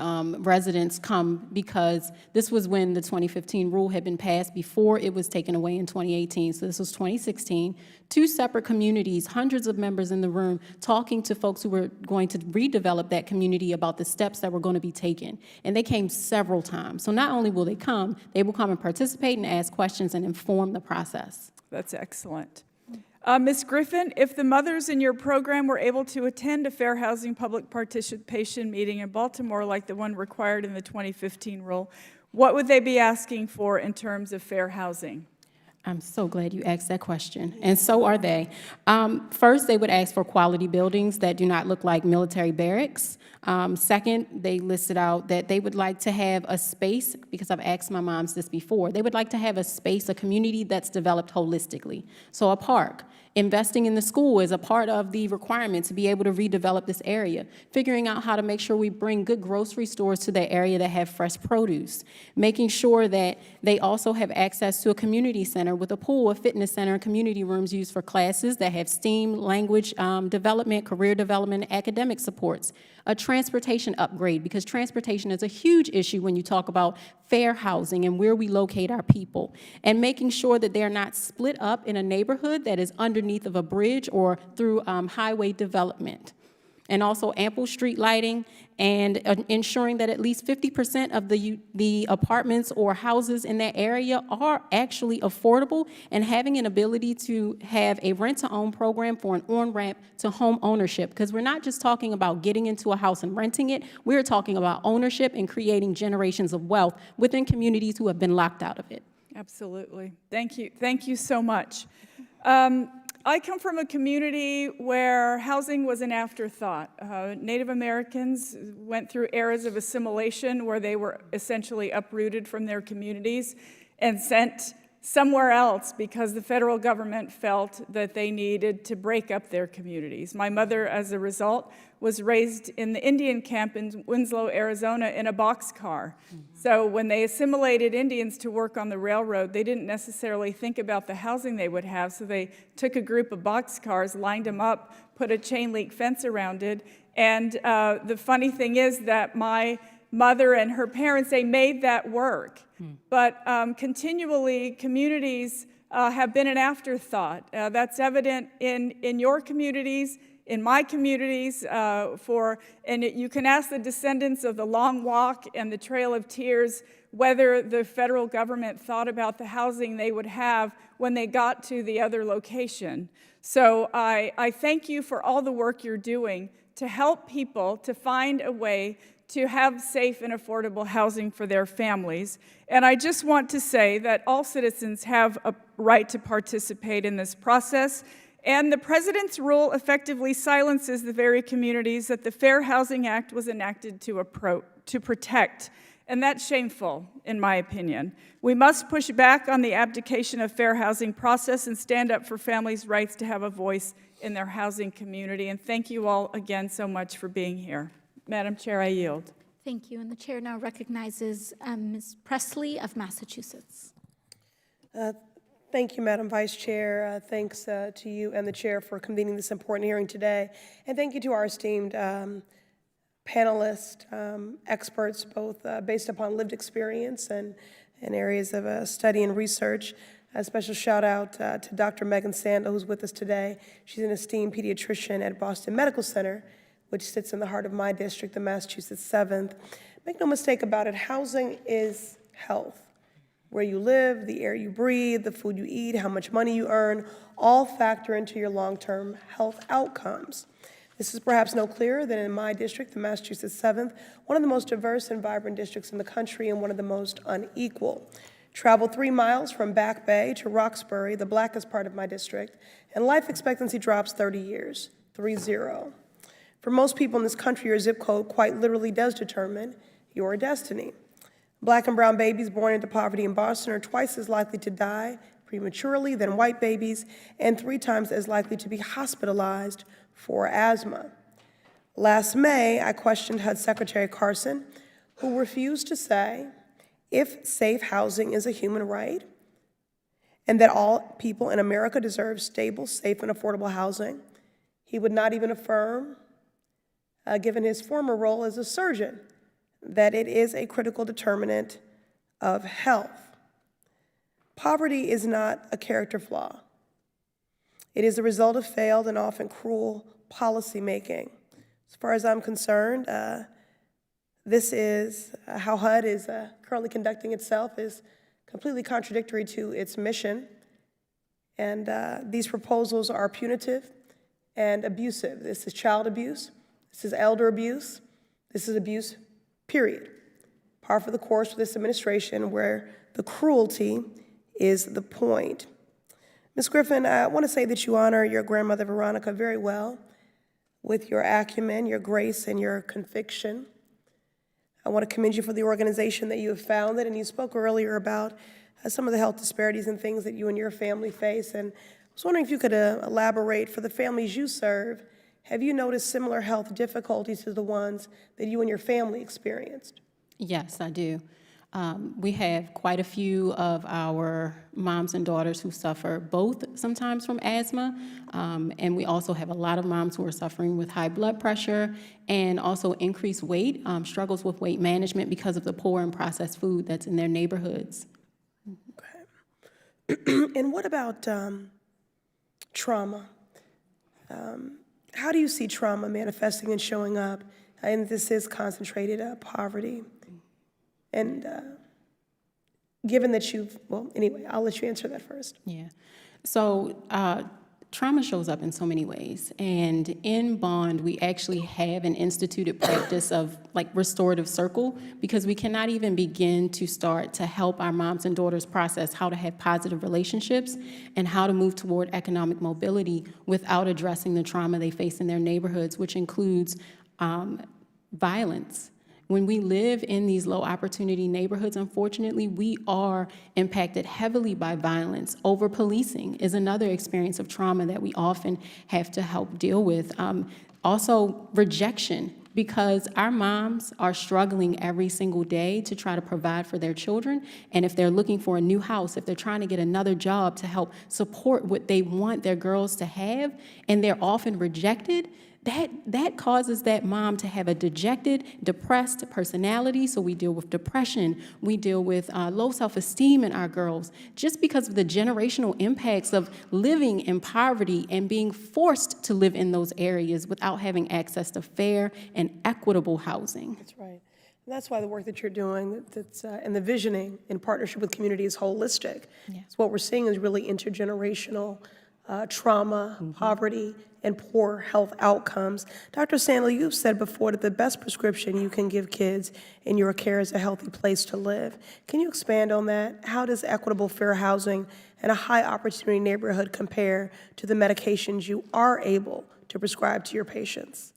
residents come because this was when the 2015 rule had been passed before it was taken away in 2018. So this was 2016. Two separate communities, hundreds of members in the room, talking to folks who were going to redevelop that community about the steps that were going to be taken. And they came several times. So not only will they come and participate and ask questions and inform the process. That's excellent. Ms. Griffin, if the mothers in your program were able to attend a fair housing public participation meeting in Baltimore like the one required in the 2015 rule, what would they be asking for in terms of fair housing? I'm so glad you asked that question, and so are they. First, they would ask for quality buildings that do not look like military barracks. Second, they listed out that they would like to have a space, because I've asked my moms this before, they would like to have a space, a community that's developed holistically. So a park. Investing in the school is a part of the requirement to be able to redevelop this area. Figuring out how to make sure we bring good grocery stores to the area that have fresh produce. Making sure that they also have access to a community center with a pool, a fitness center, and community rooms used for classes that have STEAM, language development, career development, and academic supports. A transportation upgrade, because transportation is a huge issue when you talk about fair housing and where we locate our people. And making sure that they're not split up in a neighborhood that is underneath of a bridge or through highway development. And also ample street lighting and ensuring that at least 50% of the apartments or houses in that area are actually affordable, and having an ability to have a rent-to-own program for an on-ramp to home ownership. Because we're not just talking about getting into a house and renting it, we're talking about ownership and creating generations of wealth within communities who have been locked out of it. Absolutely. Thank you. Thank you so much. I come from a community where housing was an afterthought. Native Americans went through eras of assimilation where they were essentially uprooted from their communities and sent somewhere else because the federal government felt that they needed to break up their communities. My mother, as a result, was raised in the Indian camp in Winslow, Arizona, in a boxcar. So when they assimilated Indians to work on the railroad, they didn't necessarily think about the housing they would have, so they took a group of boxcars, lined them up, put a chain link fence around it, and the funny thing is that my mother and her parents, they made that work. But continually, communities have been an afterthought. That's evident in your communities, in my communities, and you can ask the descendants of the Long Walk and the Trail of Tears whether the federal government thought about the housing they would have when they got to the other location. So I thank you for all the work you're doing to help people to find a way to have safe and affordable housing for their families. And I just want to say that all citizens have a right to participate in this process. And the President's rule effectively silences the very communities that the Fair Housing Act was enacted to protect. And that's shameful, in my opinion. We must push back on the abdication of fair housing process and stand up for families' rights to have a voice in their housing community. And thank you all again so much for being here. Madam Chair, I yield. Thank you. And the chair now recognizes Ms. Presley of Massachusetts. Thank you, Madam Vice Chair. Thanks to you and the chair for convening this important hearing today. And thank you to our esteemed panelists, experts, both based upon lived experience and areas of study and research. A special shout out to Dr. Megan Sandel, who's with us today. She's an esteemed pediatrician at Boston Medical Center, which sits in the heart of my district, the Massachusetts 7th. Make no mistake about it, housing is health. Where you live, the air you breathe, the food you eat, how much money you earn, all factor into your long-term health outcomes. This is perhaps no clearer than in my district, the Massachusetts 7th, one of the most diverse and vibrant districts in the country and one of the most unequal. Travel 3 miles from Back Bay to Roxbury, the blackest part of my district, and life expectancy drops 30 years, 3-0. For most people in this country, your zip code quite literally does determine your destiny. Black and brown babies born into poverty in Boston are twice as likely to die prematurely than white babies and 3 times as likely to be hospitalized for asthma. Last May, I questioned HUD Secretary Carson, who refused to say if safe housing is a human right and that all people in America deserve stable, safe, and affordable housing. He would not even affirm given his former role as a surgeon, that it is a critical determinant of health. Poverty is not a character flaw. It is the result of failed and often cruel policymaking. As far as I'm concerned, this is how HUD is currently conducting itself is completely contradictory to its mission. And these proposals are punitive and abusive. This is child abuse. This is elder abuse. This is abuse, period. Par for the course with this administration, where the cruelty is the point. Ms. Griffin, I want to say that you honor your grandmother, Veronica, very well with your acumen, your grace, and your conviction. I want to commend you for the organization that you have founded, and you spoke earlier about some of the health disparities and things that you and your family face, and I was wondering if you could elaborate for the families you serve. Have you noticed similar health difficulties to the ones that you and your family experienced? Yes, I do. We have quite a few of our moms and daughters who suffer both sometimes from asthma, and we also have a lot of moms who are suffering with high blood pressure and also increased weight, struggles with weight management because of the poor and processed food that's in their neighborhoods. Okay. And what about trauma? How do you see trauma manifesting and showing up? And this is concentrated poverty. And given that well, anyway, I'll let you answer that first. Yeah. So trauma shows up in so many ways. And in Bond, we actually have an instituted practice of like restorative circle, because we cannot even begin to start to help our moms and daughters process how to have positive relationships and how to move toward economic mobility without addressing the trauma they face in their neighborhoods, which includes violence. When we live in these low opportunity neighborhoods, unfortunately, we are impacted heavily by violence. Over-policing is another experience of trauma that we often have to help deal with. Also, rejection, because our moms are struggling every single day to try to provide for their children. And if they're looking for a new house, if they're trying to get another job to help support what they want their girls to have, and they're often rejected, that causes that mom to have a dejected, depressed personality. So we deal with depression. We deal with low self-esteem in our girls, just because of the generational impacts of living in poverty and being forced to live in those areas without having access to fair and equitable housing. That's right. And that's why the work that you're doing, and the visioning in partnership with community is holistic. Yeah. So what we're seeing is really intergenerational trauma, poverty, and poor health outcomes. Dr. Sandler, you've said before that the best prescription you can give kids in your care is a healthy place to live. Can you expand on that? How does equitable, fair housing and a high opportunity neighborhood compare to the medications you are able to prescribe to your patients?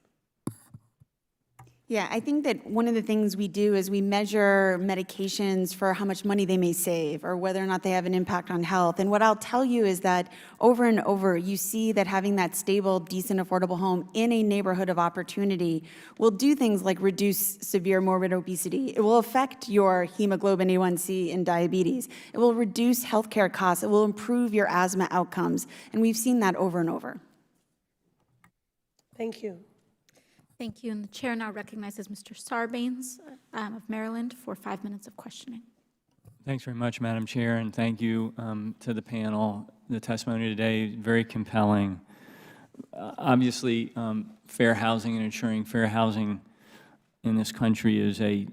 Yeah, I think that one of the things we do is we measure medications for how much money they may save or whether or not they have an impact on health. And what I'll tell you is that over and over, you see that having that stable, decent, affordable home in a neighborhood of opportunity will do things like reduce severe morbid obesity. It will affect your hemoglobin A1C and diabetes. It will reduce healthcare costs. It will improve your asthma outcomes. And we've seen that over and over. Thank you. Thank you. And the chair now recognizes Mr. Sarbanes of Maryland for 5 minutes of questioning. Thanks very much, Madam Chair, and thank you to the panel. The testimony today is very compelling. Obviously, fair housing and ensuring fair housing in this country is a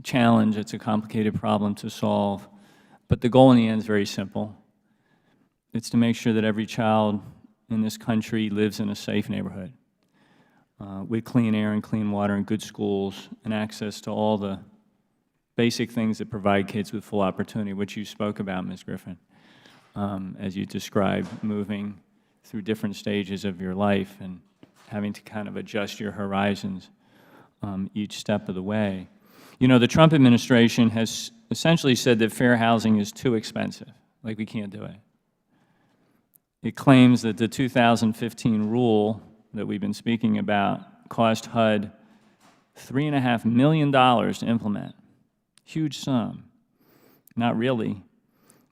challenge. It's a complicated problem to solve, but the goal in the end is very simple. It's to make sure that every child in this country lives in a safe neighborhood. With clean air and clean water and good schools and access to all the basic things that provide kids with full opportunity, which you spoke about, Ms. Griffin, as you described moving through different stages of your life and having to kind of adjust your horizons each step of the way. You know, the Trump administration has essentially said that fair housing is too expensive, like we can't do it. It claims that the 2015 rule that we've been speaking about cost HUD $3.5 million to implement. Huge sum. Not really.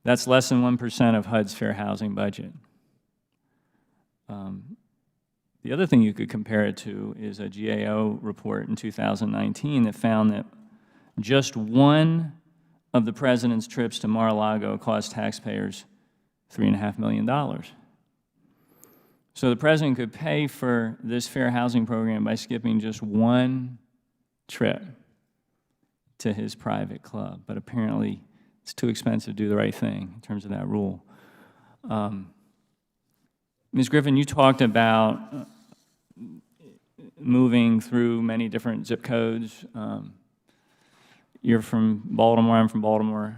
That's less than 1% of HUD's fair housing budget. The other thing you could compare it to is a GAO report in 2019 that found that just one of the president's trips to Mar-a-Lago cost taxpayers $3.5 million. So the president could pay for this fair housing program by skipping just one trip to his private club, but apparently it's too expensive to do the right thing in terms of that rule. Ms. Griffin, you talked about moving through many different zip codes. You're from Baltimore, I'm from Baltimore,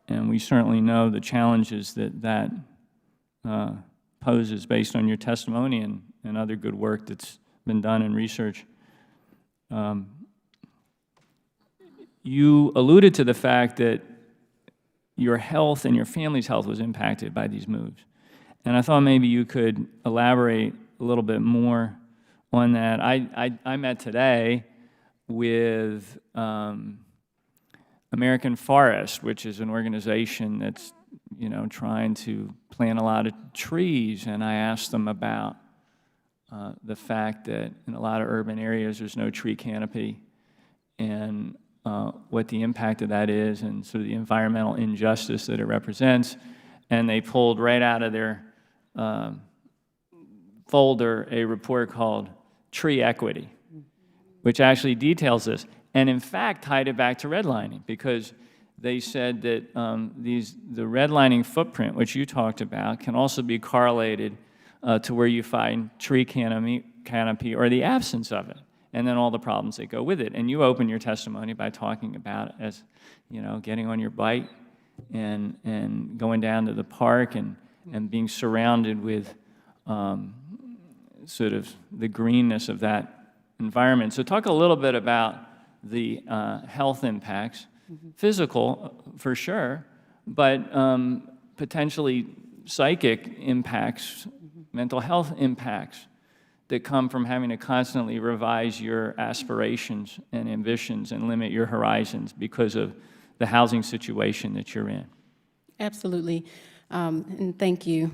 and we certainly know the challenges that poses based on your testimony and other good work that's been done in research. You alluded to the fact that your health and your family's health was impacted by these moves. And I thought maybe you could elaborate a little bit more on that. I met today with American Forest, which is an organization that's trying to plant a lot of trees, and I asked them about the fact that in a lot of urban areas there's no tree canopy, and what the impact of that is, and sort of the environmental injustice that it represents. And they pulled right out of their folder a report called Tree Equity, which actually details this, and in fact tied it back to redlining, because they said that the redlining footprint, which you talked about, can also be correlated to where you find tree canopy or the absence of it, and then all the problems that go with it. And you open your testimony by talking about it as, getting on your bike and going down to the park and being surrounded with sort of the greenness of that environment. So talk a little bit about the health impacts, physical for sure, but potentially psychic impacts, mental health impacts that come from having to constantly revise your aspirations and ambitions and limit your horizons because of the housing situation that you're in. Absolutely. And thank you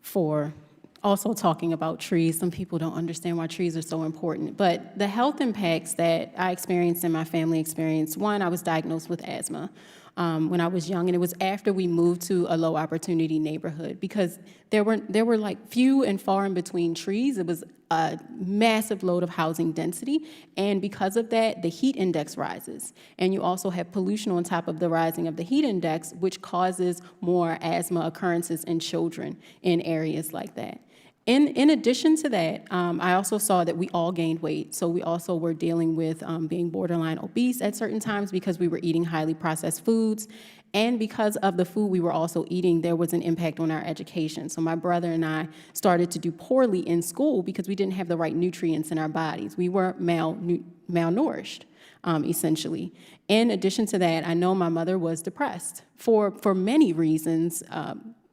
for also talking about trees. Some people don't understand why trees are so important. But the health impacts that I experienced and my family experienced, one, I was diagnosed with asthma when I was young, and it was after we moved to a low opportunity neighborhood, because there were like few and far in between trees. It was a massive load of housing density, and because of that, the heat index rises. And you also have pollution on top of the rising of the heat index, which causes more asthma occurrences in children in areas like that. In addition to that, I also saw that we all gained weight. So we also were dealing with being borderline obese at certain times because we were eating highly processed foods. And because of the food we were also eating, there was an impact on our education. So my brother and I started to do poorly in school because we didn't have the right nutrients in our bodies. We were malnourished, essentially. In addition to that, I know my mother was depressed for many reasons.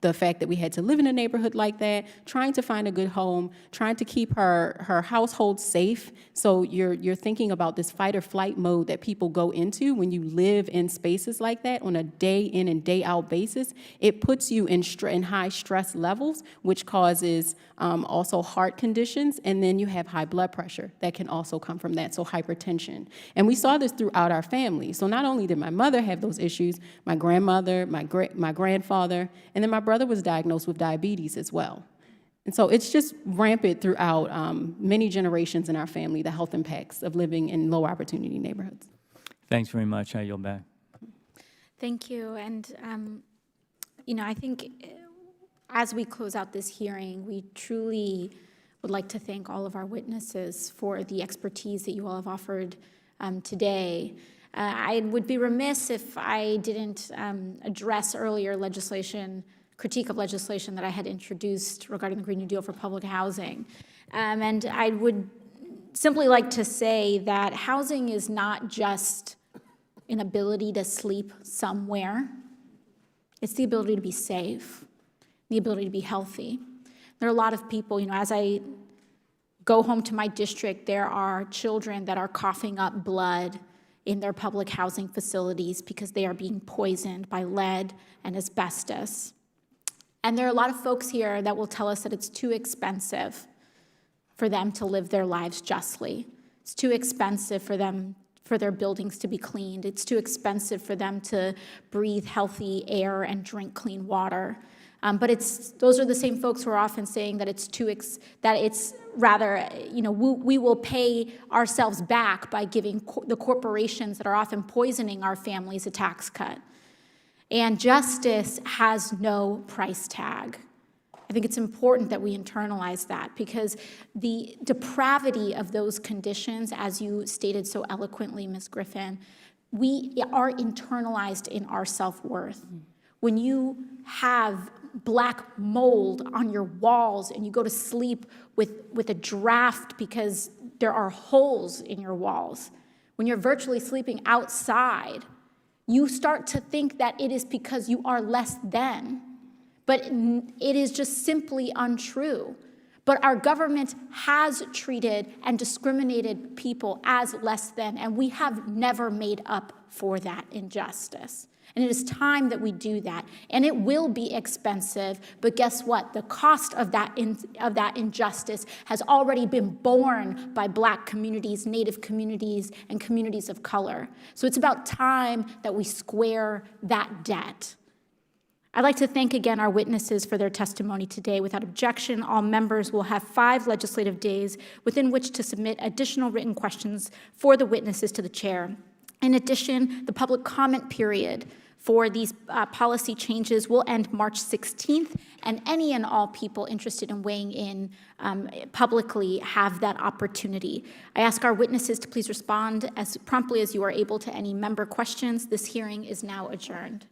The fact that we had to live in a neighborhood like that, trying to find a good home, trying to keep her household safe. So you're thinking about this fight or flight mode that people go into when you live in spaces like that on a day in and day out basis. It puts you in high stress levels, which causes also heart conditions, and then you have high blood pressure that can also come from that, so hypertension. And we saw this throughout our family. So not only did my mother have those issues, my grandmother, my grandfather, and then my brother was diagnosed with diabetes as well. And so it's just rampant throughout many generations in our family, the health impacts of living in low opportunity neighborhoods. Thanks very much. I yield back. Thank you. And, I think as we close out this hearing, we truly would like to thank all of our witnesses for the expertise that you all have offered today. I would be remiss if I didn't address earlier critique of legislation that I had introduced regarding the Green New Deal for public housing. And I would simply like to say that housing is not just an ability to sleep somewhere. It's the ability to be safe, the ability to be healthy. There are a lot of people, as I go home to my district, there are children that are coughing up blood in their public housing facilities because they are being poisoned by lead and asbestos. And there are a lot of folks here that will tell us that it's too expensive for them to live their lives justly. It's too expensive for them, for their buildings to be cleaned. It's too expensive for them to breathe healthy air and drink clean water. But those are the same folks who are often saying that we will pay ourselves back by giving the corporations that are often poisoning our families a tax cut. And justice has no price tag. I think it's important that we internalize that, because the depravity of those conditions, as you stated so eloquently, Ms. Griffin, we are internalized in our self-worth. When you have black mold on your walls and you go to sleep with a draft because there are holes in your walls, when you're virtually sleeping outside, you start to think that it is because you are less than. But it is just simply untrue. But our government has treated and discriminated people as less than, and we have never made up for that injustice. And it is time that we do that. And it will be expensive, but guess what? The cost of that injustice has already been borne by Black communities, Native communities, and communities of color. So it's about time that we square that debt. I'd like to thank again our witnesses for their testimony today. Without objection, all members will have 5 legislative days within which to submit additional written questions for the witnesses to the chair. In addition, the public comment period for these policy changes will end March 16th, and any and all people interested in weighing in publicly have that opportunity. I ask our witnesses to please respond as promptly as you are able to any member questions. This hearing is now adjourned.